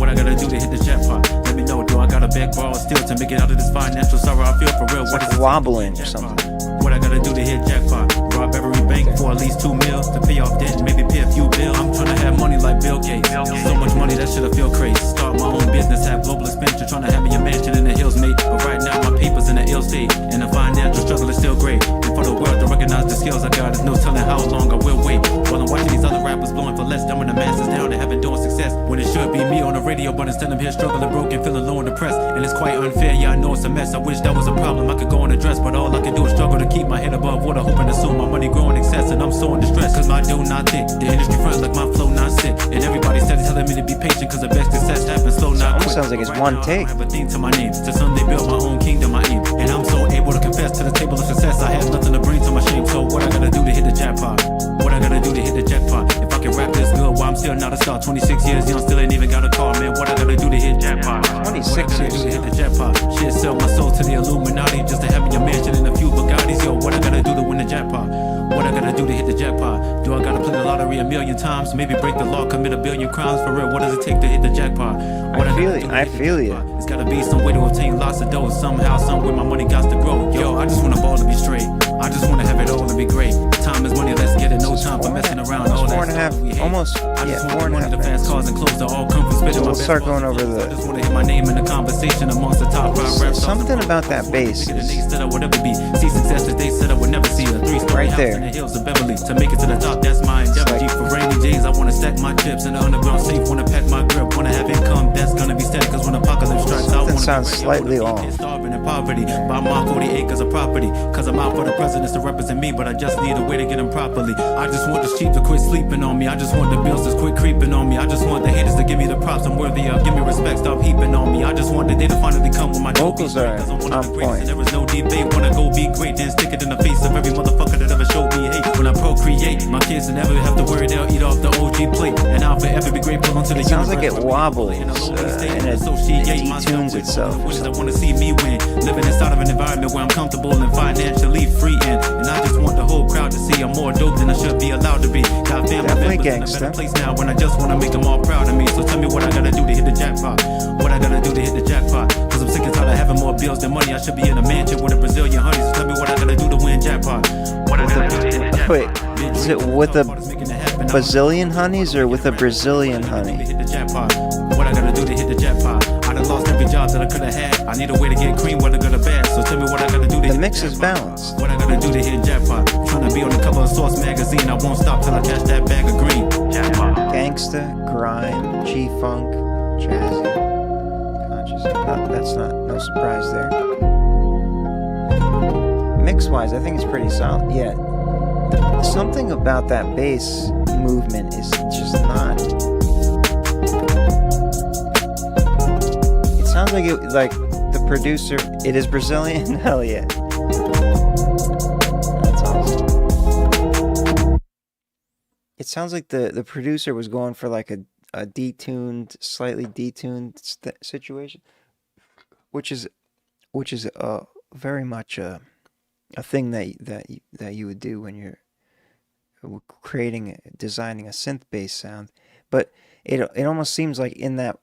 What I gotta do to hit the jackpot? Let me know, do I gotta beg, borrow, steal to make it out of this financial sorrow I feel for real? It's like wobbling or something. What I gotta do to hit jackpot? Rob every bank for at least 2 mil to pay off debt and maybe pay a few bills. I'm trying to have money like Bill Gates. So much money that shit I feel crazy. Start my own business, have global expansion, trying to have me a mansion in the hills, mate. But right now my paper's in the ill state, and the financial struggle is still great. And for the world to recognize the skills I got, there's no telling how long I will wait. While I'm watching these other rappers blowing for less, dumbing the masses down and having doing success. When it should be me on the radio, but instead I'm here struggling, broken, feeling low and depressed. And it's quite unfair, yeah I know it's a mess. I wish that was a problem I could go and address, but all I can do is struggle to keep my head above water, hoping to soon my money grow in excess. And I'm so in distress, cause my dough not thick. The industry front like my flow not sick. And everybody said telling me to be patient, cause the best success happens slow, not quick. Sounds like it's one take. I have a theme to my name, to someday build my own kingdom I aim. And I'm so able to confess to the table of success, I have nothing to bring to my shame. So what I gotta do to hit the jackpot? What I gotta do to hit the jackpot? If I can rap this good, why I'm still not a star? 26 years young, still ain't even got a car, man. What I gotta do to hit jackpot? 26 years to hit the jackpot? Shit, sell my soul to the Illuminati just to have me a mansion and a few Bugattis. Yo, what I gotta do to win the jackpot? What I gotta do to hit the jackpot? Do I gotta play the lottery a million times? Maybe break the law, commit a billion crimes? For real, what does it take to hit the jackpot? What I feel you. It's gotta be some way to obtain lots of dough. Somehow, somewhere my money got to grow. Yo, I just want a ball to be straight. I just wanna have it all and be great. Time is money, let's get it. No time for messing around. All that 4.5, almost, yeah, 4.5. The fast cars and clothes that all come from spitting. We'll start going over the. I just wanna hit my name in the conversation amongst the top 5 raps. Something about that bass. That I would ever be. See success that they said I would never see. A 3-story house in the hills of Beverly. To make it to the top, that's my endeavor. G for rainy days, I wanna stack my chips in the underground safe. Wanna pack my grip, wanna have income that's gonna be steady. Cause when apocalypse strikes, I wanna sounds slightly off. Starving in poverty, buy my 40 acres of property. Cause I'm out for the presidents to represent me, but I just need a way to get them properly. I just want the sheep to quit sleeping on me. I just want the bills to quit creeping on me. I just want the haters to give me the props I'm worthy of. Give me respect, stop heaping on me. I just want the day to finally come with my vocals are on point. There is no debate. Wanna go be great, then stick it in the face of every motherfucker that ever showed me hate. When I procreate, my kids will never have to worry they'll eat off the OG plate. And I'll forever be grateful until the sounds like it wobbles and it detunes itself. I wanna see me win, living inside of an environment where I'm comfortable and financially free in. And I just want the whole crowd to see I'm more dope than I should be allowed to be. Got family members in a better place now when I just wanna make them all proud of me. So tell me what I gotta do to hit the jackpot. What I gotta do to hit the jackpot? Cause I'm sick and tired of having more bills than money. I should be in a mansion with a Brazilian honey. So tell me what I gotta do to win jackpot. What I gotta do to hit the jackpot? Wait, is it with a Brazilian honeys or with a Brazilian honey? What I gotta do to hit the jackpot? I done lost every job that I could have had. I need a way to get cream, whether good or bad. So tell me what I gotta do to hit the mix is balanced. What I gotta do to hit jackpot? Trying to be on the cover of Source magazine. I won't stop till I catch that bag of green. Jackpot. Gangsta, grime, G-funk, jazzy, conscious. That's no surprise there. Mix-wise, I think it's pretty solid. Yeah, something about that bass movement is just not. It sounds like the producer. It is Brazilian. Hell yeah. That's awesome. It sounds like the producer was going for like a detuned, slightly detuned situation, which is very much a thing that you would do when you're designing a synth-based sound. But it almost seems like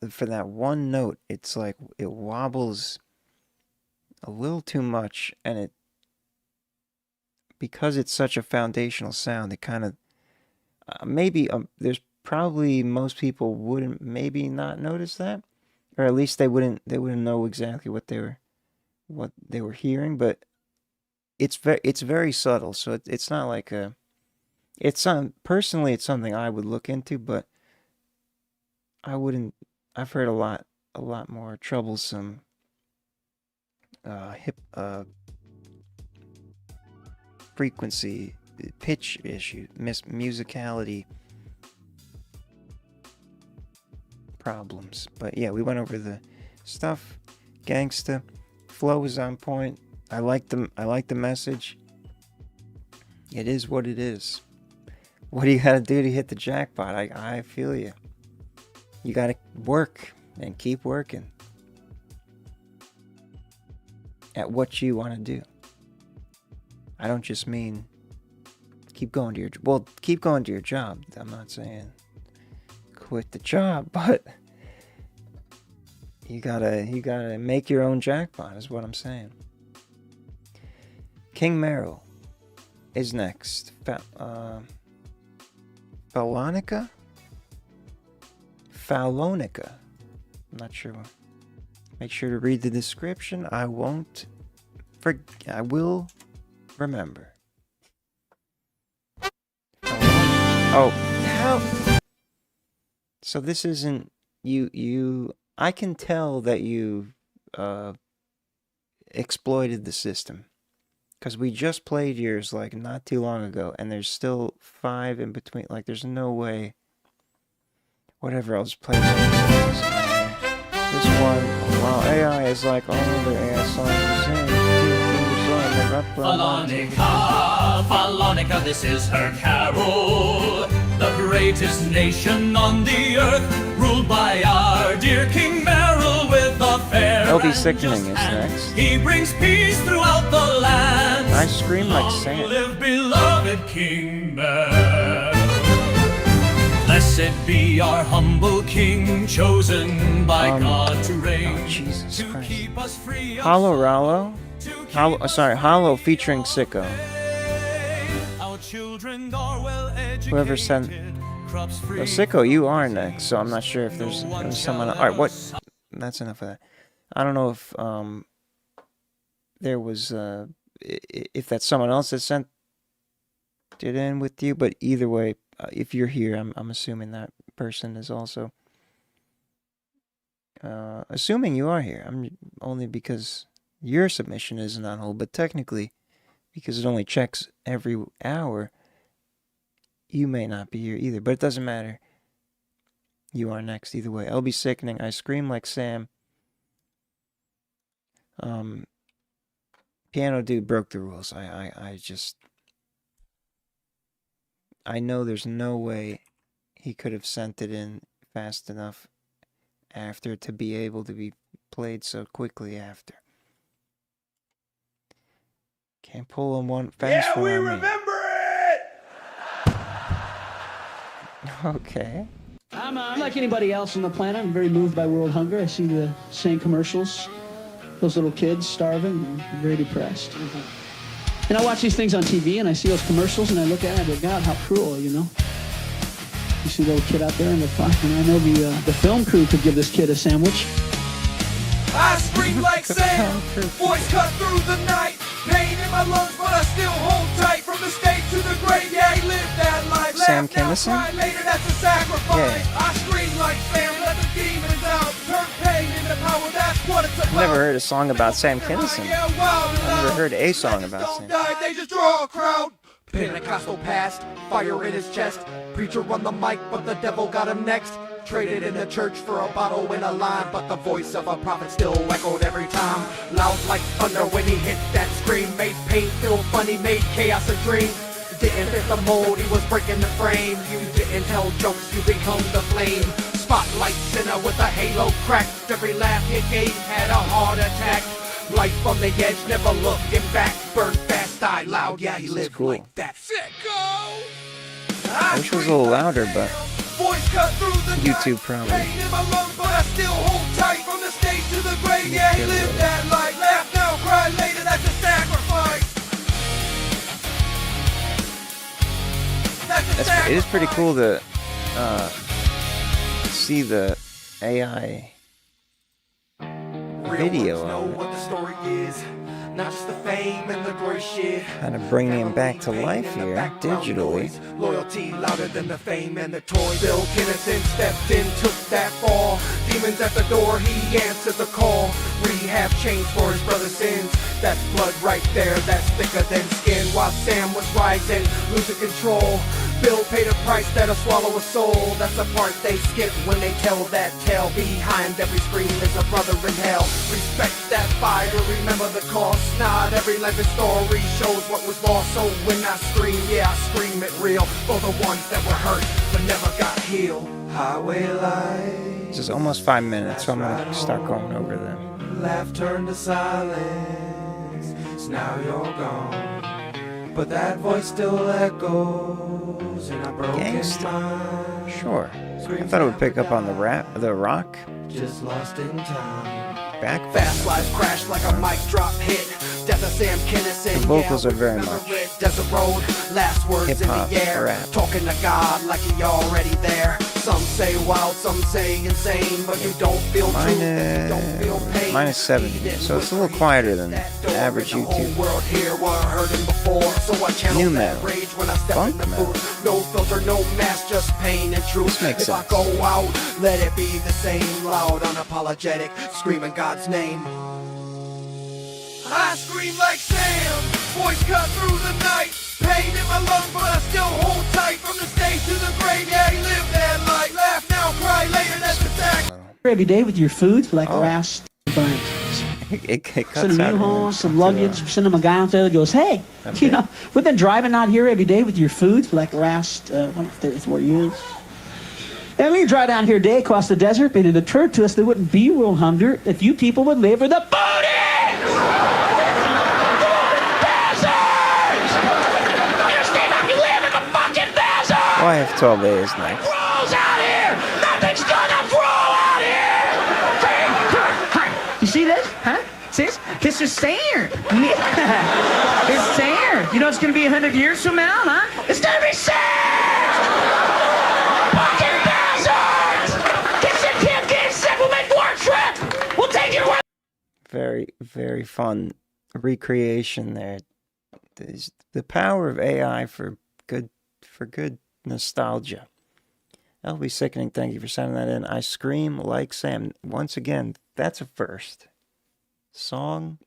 for that one note, it's like it wobbles a little too much, and because it's such a foundational sound, it kind of there's probably most people wouldn't maybe not notice that, or at least they wouldn't know exactly what they were hearing, but it's very subtle, so it's not like personally it's something I would look into, but I've heard a lot more troublesome frequency, pitch issue, musicality problems. But yeah, we went over the stuff. Gangsta flow is on point. I like the message. It is what it is. What do you gotta do to hit the jackpot? I feel you. You gotta work and keep working at what you want to do. I don't just mean keep going to your job. I'm not saying quit the job, but you gotta make your own jackpot, is what I'm saying. King Meryl is next. Falonica? Falonica. I'm not sure. Make sure to read the description. I will remember. Oh, how? So this isn't you. I can tell that you exploited the system, because we just played yours like not too long ago, and there's still 5 in between. Like, there's no way. Whatever, I'll just play this one. While AI is like all other AI songs, Falonica, this is her carol. The greatest nation on the earth, ruled by our dear King Meryl with a fair. LB Sickening is next. He brings peace throughout the land. I scream like Sam. Live, beloved King Meryl. Blessed be our humble King, chosen by God to reign, Jesus to Christ. keep us free. Hollow Rallo? Hollow featuring Sicko. Our children are well educated. Whoever sent... Sicko, you are next, so I'm not sure if there's someone... Alright, what? That's enough of that. I don't know if there was... if that's someone else that sent it in with you, but either way, if you're here, I'm assuming that person is also... assuming you are here. I'm only because your submission isn't on hold, but technically, because it only checks every hour, you may not be here either, but it doesn't matter. You are next either way. LB Sickening, I scream like Sam. Piano Dude broke the rules. I know there's no way he could have sent it in fast enough after to be able to be played so quickly after. Can't pull him one fast one. Yeah, we remember it! Okay. I'm like anybody else on the planet. I'm very moved by world hunger. I see the same commercials. Those little kids starving. I'm very depressed. And I watch these things on TV, and I see those commercials, and I look at it, and I go, God, how cruel, you know? You see the little kid out there in the fire, and I know the film crew could give this kid a sandwich. I scream like Sam, voice cut through the night, pain in my lungs, but I still hold tight. From the state to the grave, yeah, he lived that life. Sam Kinison? Later, that's a sacrifice. Yeah. I scream like Sam, let the demons out, turn pain into power, that's what it's about. I've never heard a song about Sam Kinison. I've never heard a song about Sam. They just draw a crowd. Pentecostal past, fire in his chest. Preacher on the mic, but the devil got him next. Traded in the church for a bottle and a line, but the voice of a prophet still echoed every time. Loud like thunder when he hit that scream. Made pain feel funny, made chaos a dream. Didn't fit the mold, he was breaking the frame. You didn't tell jokes, you become the flame. Spotlight sinner with a halo cracked. Every laugh he gave had a heart attack. Life on the edge, never looking back. Burn fast, die loud, yeah, he lived cool. like that. Sicko! I wish it was a little louder, but Voice cut through the YouTube probably. pain in my lungs, but I still hold tight. From the stage to the grave, yeah, he lived that life. Laugh now, cry later, that's a sacrifice. It is pretty cool to see the AI video of it. What the story is, not just the fame and the great shit. Kind of bringing him back to life here, digitally. Loyalty louder than the fame and the toy. Bill Kinnison stepped in, took that fall. Demons at the door, he answered the call. Rehab changed for his brother's sins. That's blood right there, that's thicker than skin. While Sam was rising, losing control, Bill paid a price that'll swallow a soul. That's the part they skip when they tell that tale. Behind every scream is a brother in hell. Respect that fire, remember the cost. Not every life story shows what was lost. So when I scream, yeah, I scream it real. For the ones that were hurt but never got healed. Highway lights. This is almost 5 minutes, so I'm gonna start going over them. Laugh turned to silence. Now you're gone. but that voice still echoes in a broken Gangsta. mind. Sure. I thought it would pick up on the rock. Just lost in time. Back. Fast lives crash like a mic drop hit. Death of Sam Kinison. The vocals yeah, are very remember much it. Desert Road, last words hip-hop, in the air. rap. Talking to God like he already there. Some say wild, some say insane, but you don't feel truth, you don't feel pain. Minus 70, so it's a little quieter than average YouTube. World here where I heard him before, so I channel New that metal. rage when I step Funk in the metal. booth. No filter, no mask, just pain and truth. This makes If I sense. go out, let it be the same. Loud, unapologetic, screaming God's name. I scream like Sam, voice cut through the night. Pain in my lungs, but I still hold tight. From the stage to the grave, yeah, he lived that life. Laugh now, cry later, that's the fact. Every day with your food, like rest, burnt. It cuts Send a out new home, here. some luggage, send him a guy out there that goes, hey, you know, we've been driving out here every day with your food for like the last 34 years. And we drive down here today across the desert, and it occurred to us there wouldn't be world hunger if you people would live where the food is! YF12A is nice. Grows out here! Nothing's gonna grow out here! You see this? Huh? See this? This is sand. It's sand. You know it's gonna be 100 years from now, huh? It's gonna be sand! Fucking bastards! Get sick, kid, get sick, we'll make more trip! We'll take you away! Very, very fun recreation there. The power of AI for good nostalgia. That'll be sickening. Thank you for sending that in. I scream like Sam. Once again, that's a first. Song.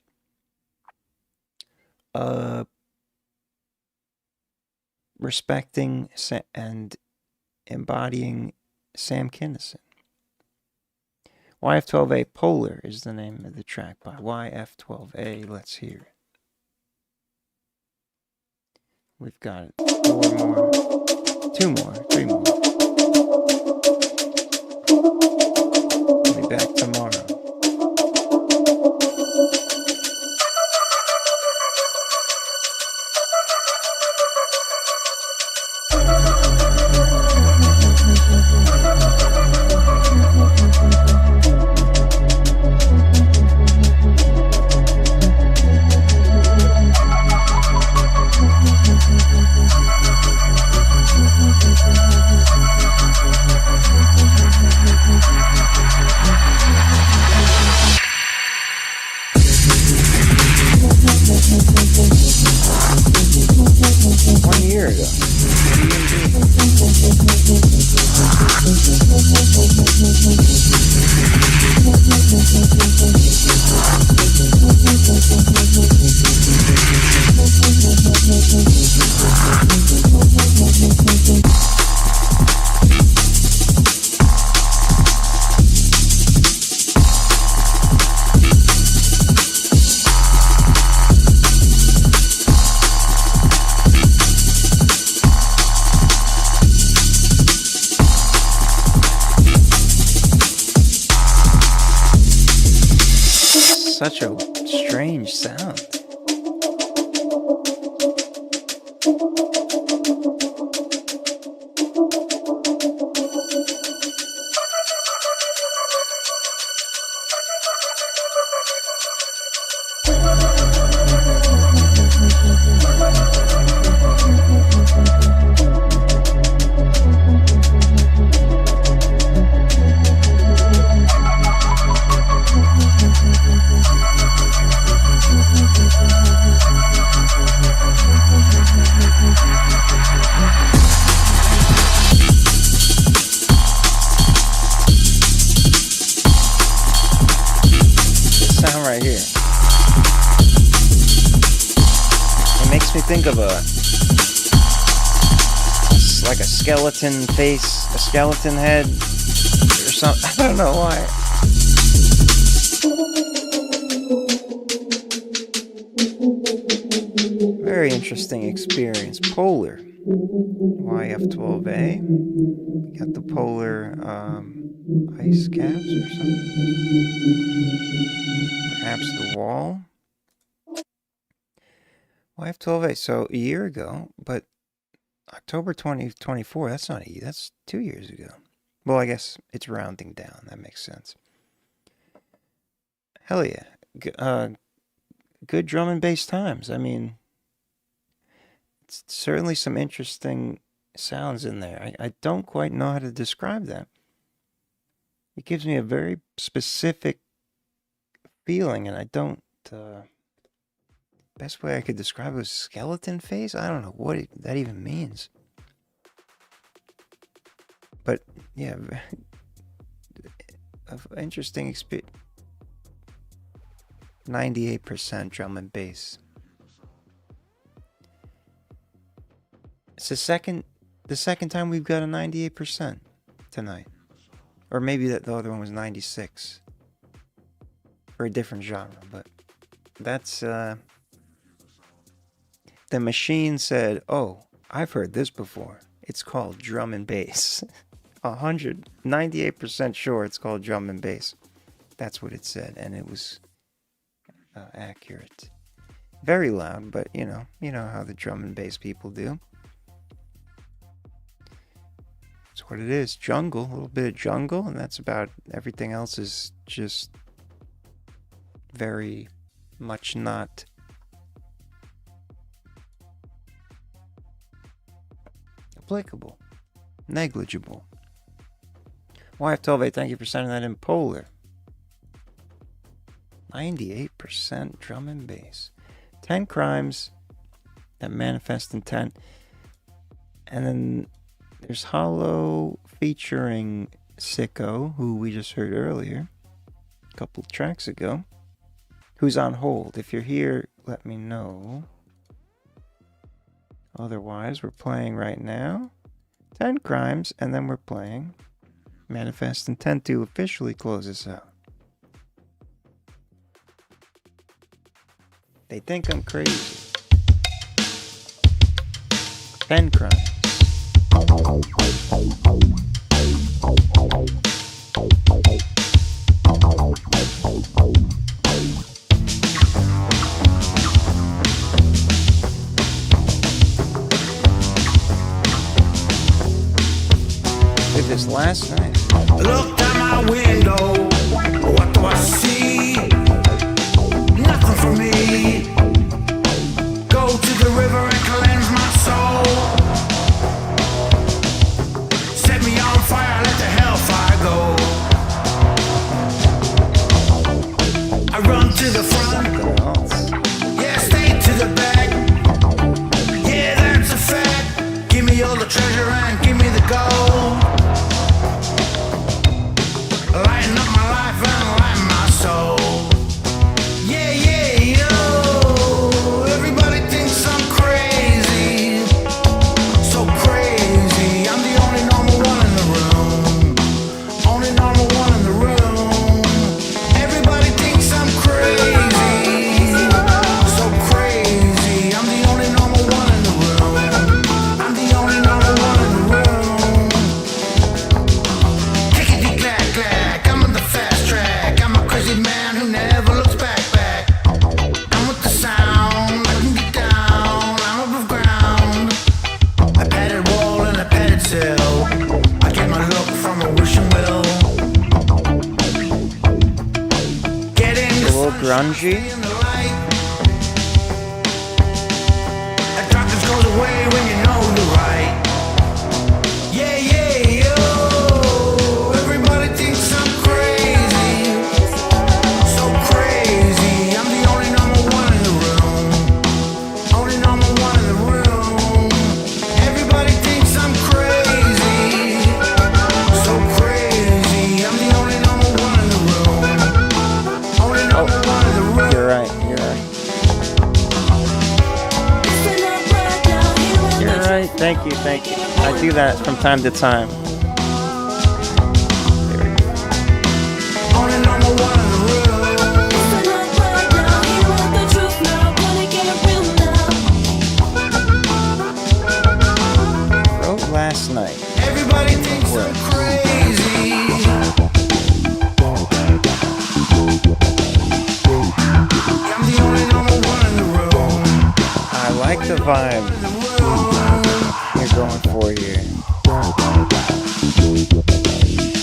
Respecting and embodying Sam Kinison. YF12A Polar is the name of the track by YF12A. Let's hear it. We've got 4 more, 2 more, 3 more. I'll be back tomorrow. Such a strange sound. Sound right here. It makes me think of like a skeleton face, a skeleton head, or something. I don't know why. Very interesting experience. Polar. YF12A. We got the polar ice caps or something. Perhaps the wall. YF12A, so a year ago, but October 2024, that's not a year, that's 2 years ago. Well, I guess it's rounding down, that makes sense. Hell yeah. Good drum and bass times. I mean, it's certainly some interesting sounds in there. I don't quite know how to describe that. It gives me a very specific feeling, and I don't... best way I could describe it was skeleton face? I don't know what that even means. But, yeah, interesting experience. 98% drum and bass. It's the second time we've got a 98% tonight. Or maybe the other one was 96. For a different genre, but that's the machine said, "Oh, I've heard this before. It's called drum and bass." 98% sure it's called drum and bass. That's what it said, and it was accurate. Very loud, but you know how the drum and bass people do. That's what it is. Jungle, a little bit of jungle, and that's about everything else is just very much not applicable, negligible. YF12A, thank you for sending that in. Polar. 98% drum and bass. 10 crimes that manifest intent. And then there's Hollow featuring Sicko, who we just heard earlier, a couple tracks ago, who's on hold. If you're here, let me know. Otherwise, we're playing right now 10 crimes, and then we're playing Manifest Intent to officially close this out. They think I'm crazy. 10 crimes. Did this last night. Looked out my window, what do I see? Nothing for me. Go to the river and cleanse my soul. Set me on fire, let the hellfire go. I run to the front, yeah, stay to the back. Yeah, that's a fact. Give me all the treasure and give me the gold. Lighten up my life and lighten my soul. Yeah, yeah, yo. Everybody thinks I'm crazy. So crazy. I'm the only normal one in the room. Only normal one in the room. Everybody thinks I'm crazy. So crazy. I'm the only normal one in the room. I'm the only normal one in the room. Clickety-clack-clack. I'm on the fast track. I'm a crazy man who never looks back. I'm with the sound. I can get down. I'm above ground. A padded wall and a padded cell. I get my look from a wishing well. Get in the A little grungy. that darkness goes away when you know you're right. Yeah, yeah, yo. Everybody thinks I'm crazy. So crazy. I'm the only normal one in the room. Only normal one in the room. Everybody thinks I'm crazy. So crazy. I'm the only normal one in the room. Only normal one in the room. You're right, you're right. You're right, thank you, thank you. I do that from time to time. Only normal one in the Wrote last night. Everybody thinks I'm crazy. I'm the only normal one in the room. I vibe you're going for here.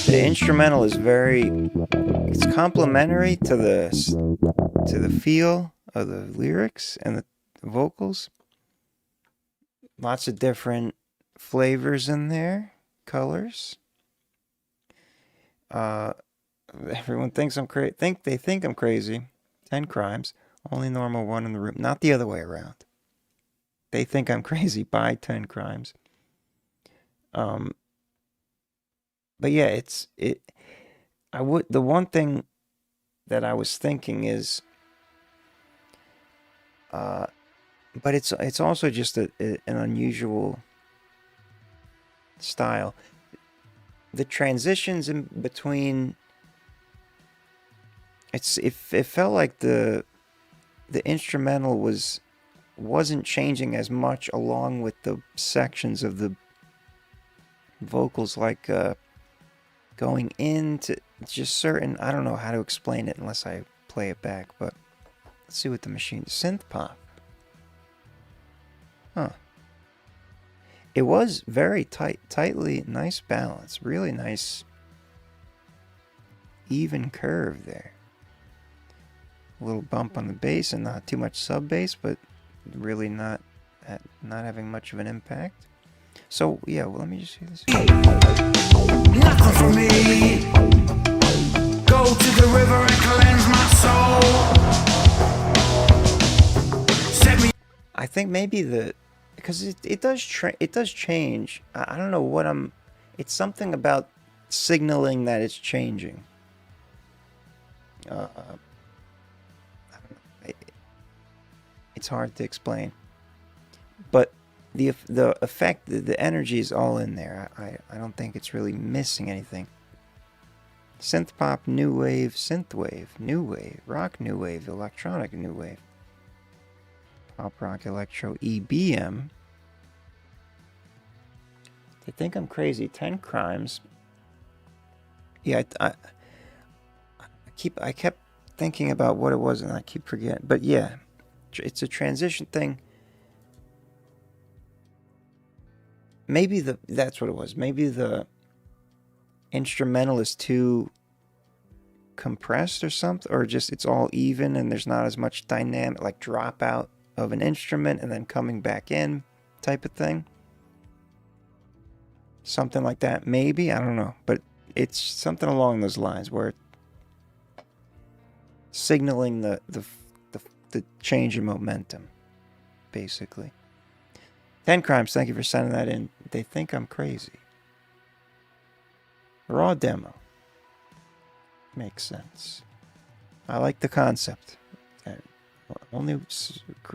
The instrumental is it's complementary to the feel of the lyrics and the vocals. Lots of different flavors in there, colors. Everyone thinks I'm crazy. They think I'm crazy. 10 crimes, only normal one in the room. Not the other way around. They think I'm crazy by 10 crimes. But yeah, the one thing that I was thinking is, but it's also just an unusual style. The transitions in between, it felt like the instrumental wasn't changing as much along with the sections of the vocals, like going into just certain, I don't know how to explain it unless I play it back, but let's see what the machine, synth pop. Huh. It was very tightly, nice balance, really nice even curve there. A little bump on the bass and not too much sub bass, but really not having much of an impact. So yeah, well, let me just see this. Nothing for me. Go to the river and cleanse my soul. Set me. I think maybe because it does change. I don't know what it's something about signaling that it's changing. I don't know. It's hard to explain, but the effect, the energy is all in there. I don't think it's really missing anything. Synth pop, new wave, synth wave, new wave, rock new wave, electronic new wave, pop rock, electro, EBM. They think I'm crazy. 10 crimes. Yeah, I kept thinking about what it was and I keep forgetting. But yeah, it's a transition thing. Maybe that's what it was. Maybe the instrumental is too compressed or something, or just it's all even and there's not as much dynamic, like drop out of an instrument and then coming back in type of thing. Something like that, maybe, I don't know, but it's something along those lines where signaling the change in momentum, basically. 10 crimes, thank you for sending that in. They think I'm crazy. Raw demo. Makes sense. I like the concept. Only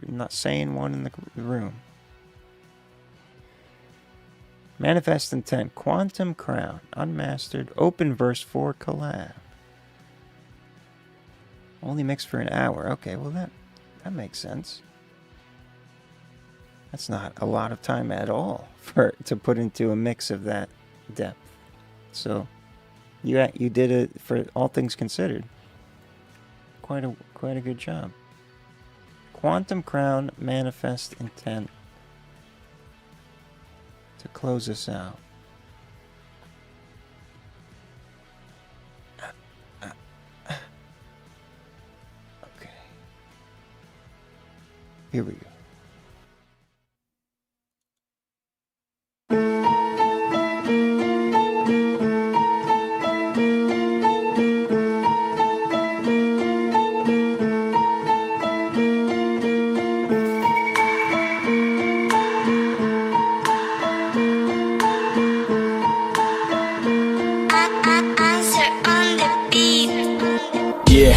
not saying one in the room. Manifest Intent, Quantum Crown, Unmastered, Open Verse 4 collab. Only mixed for an hour. Okay, well that makes sense. That's not a lot of time at all to put into a mix of that depth. So you did it, for all things considered, quite a good job. Quantum Crown, Manifest Intent, to close us out. Okay. Here we go.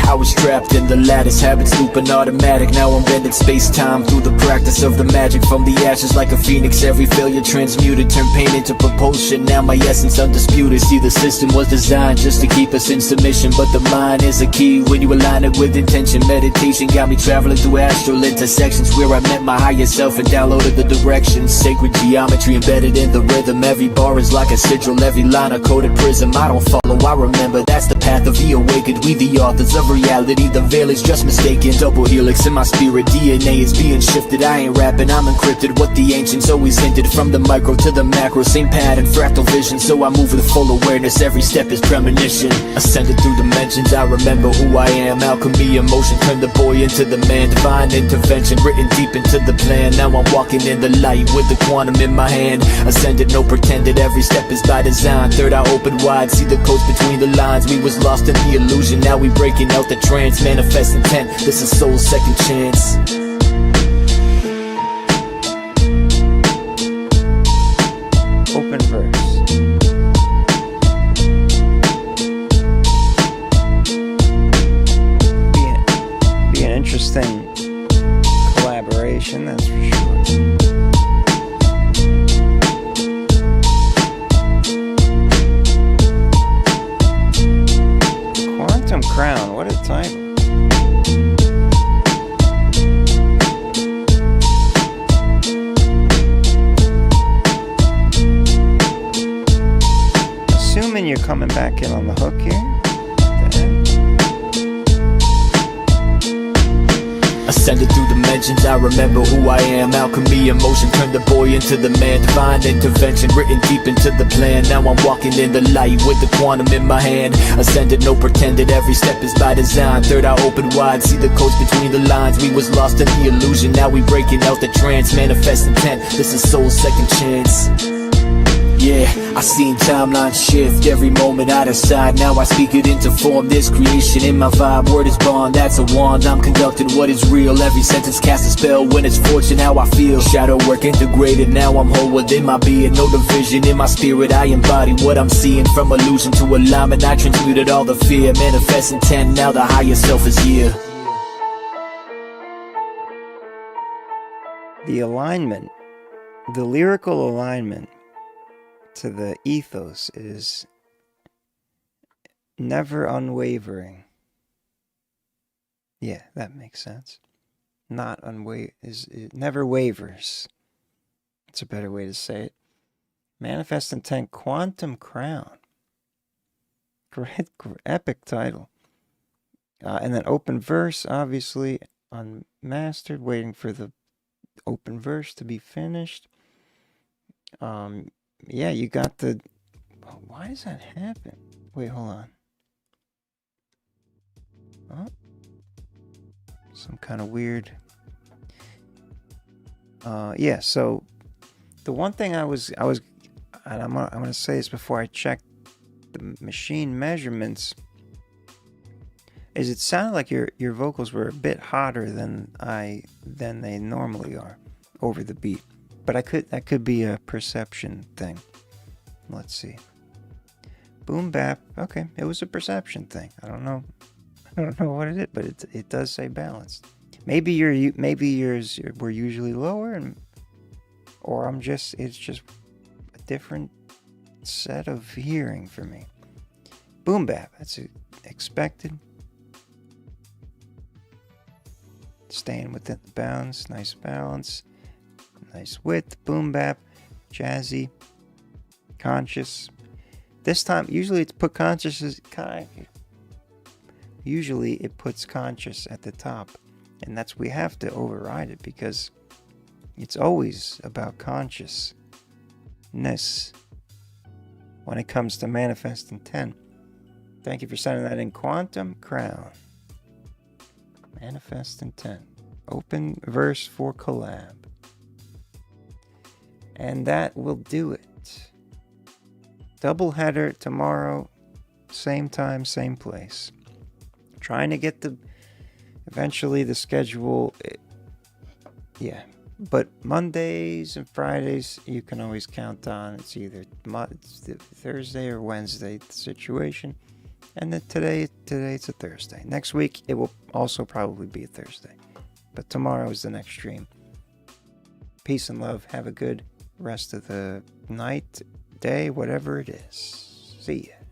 I was trapped in the lattice, habits looping automatic. Now I'm bending space-time through the practice of the magic. From the ashes like a phoenix, every failure transmuted, turn pain into propulsion. Now my essence undisputed. See, the system was designed just to keep us in submission, but the mind is a key when you align it with intention. Meditation got me traveling through astral intersections, where I met my higher self and downloaded the directions. Sacred geometry embedded in the rhythm. Every bar is like a sigil, every line a coded prism. I don't follow, I remember, that's the path of the awakened. We the authors of reality, the veil is just mistaken. Double helix in my spirit, DNA is being shifted. I ain't rapping, I'm encrypted. What the ancients always hinted, from the micro to the macro, same pattern, fractal vision. So I move with full awareness, every step is premonition. Ascended through dimensions, I remember who I am. Alchemy, emotion, turn the boy into the man. Divine intervention, written deep into the plan. Now I'm walking in the light with the quantum in my hand. Ascended, no pretended, every step is by design. Third eye open wide, see the codes between the lines. We was lost in the illusion, now we breaking out the trance. Manifest intent, this is soul's second chance. Open verse. Be an interesting collaboration, that's for sure. Quantum Crown, what a title. Assuming you're coming back in on the hook here. Ascended through dimensions, I remember who I am. Alchemy, emotion, turn the boy into the man. Divine intervention, written deep into the plan. Now I'm walking in the light with the quantum in my hand. Ascended, no pretended, every step is by design. Third eye open wide, see the codes between the lines. We was lost in the illusion, now we breaking out the trance. Manifest intent, this is soul's second chance. Yeah, I seen timelines shift every moment I decide. Now I speak it into form, this creation in my vibe. Word is bond, that's a wand, I'm conducting what is real. Every sentence casts a spell when it's fortune, how I feel. Shadow work integrated, now I'm whole within my being. No division in my spirit, I embody what I'm seeing. From illusion to alignment, I transmuted all the fear. Manifest intent, now the higher self is here. The alignment, the lyrical alignment to the ethos is never unwavering. Yeah, that makes sense. Not it never wavers. It's a better way to say it. Manifest intent, Quantum Crown. Great, epic title. And then open verse, obviously unmastered, waiting for the open verse to be finished. Yeah, you got the... Oh, why does that happen? Wait, hold on. Oh. Some kind of weird... yeah, so... The one thing I was... And I'm gonna say this before I check the machine measurements... is it sounded like your vocals were a bit hotter than they normally are over the beat. But that could be a perception thing. Let's see. Boom bap. Okay, it was a perception thing. I don't know what it is, but it does say balanced. Maybe yours were usually lower, or it's just a different set of hearing for me. Boom bap. That's expected. Staying within the bounds. Nice balance. Nice width, boom bap, jazzy, conscious. This time, usually it puts conscious at the top, and we have to override it because it's always about consciousness when it comes to manifest intent. Thank you for sending that in, Quantum Crown. Manifest intent. Open verse for collab. And that will do it. Doubleheader tomorrow, same time, same place. Trying to get eventually the schedule. Yeah, but Mondays and Fridays you can always count on. It's either Thursday or Wednesday situation. And then today it's a Thursday. Next week it will also probably be a Thursday. But tomorrow is the next stream. Peace and love. Have a good rest of the night, day, whatever it is. See ya.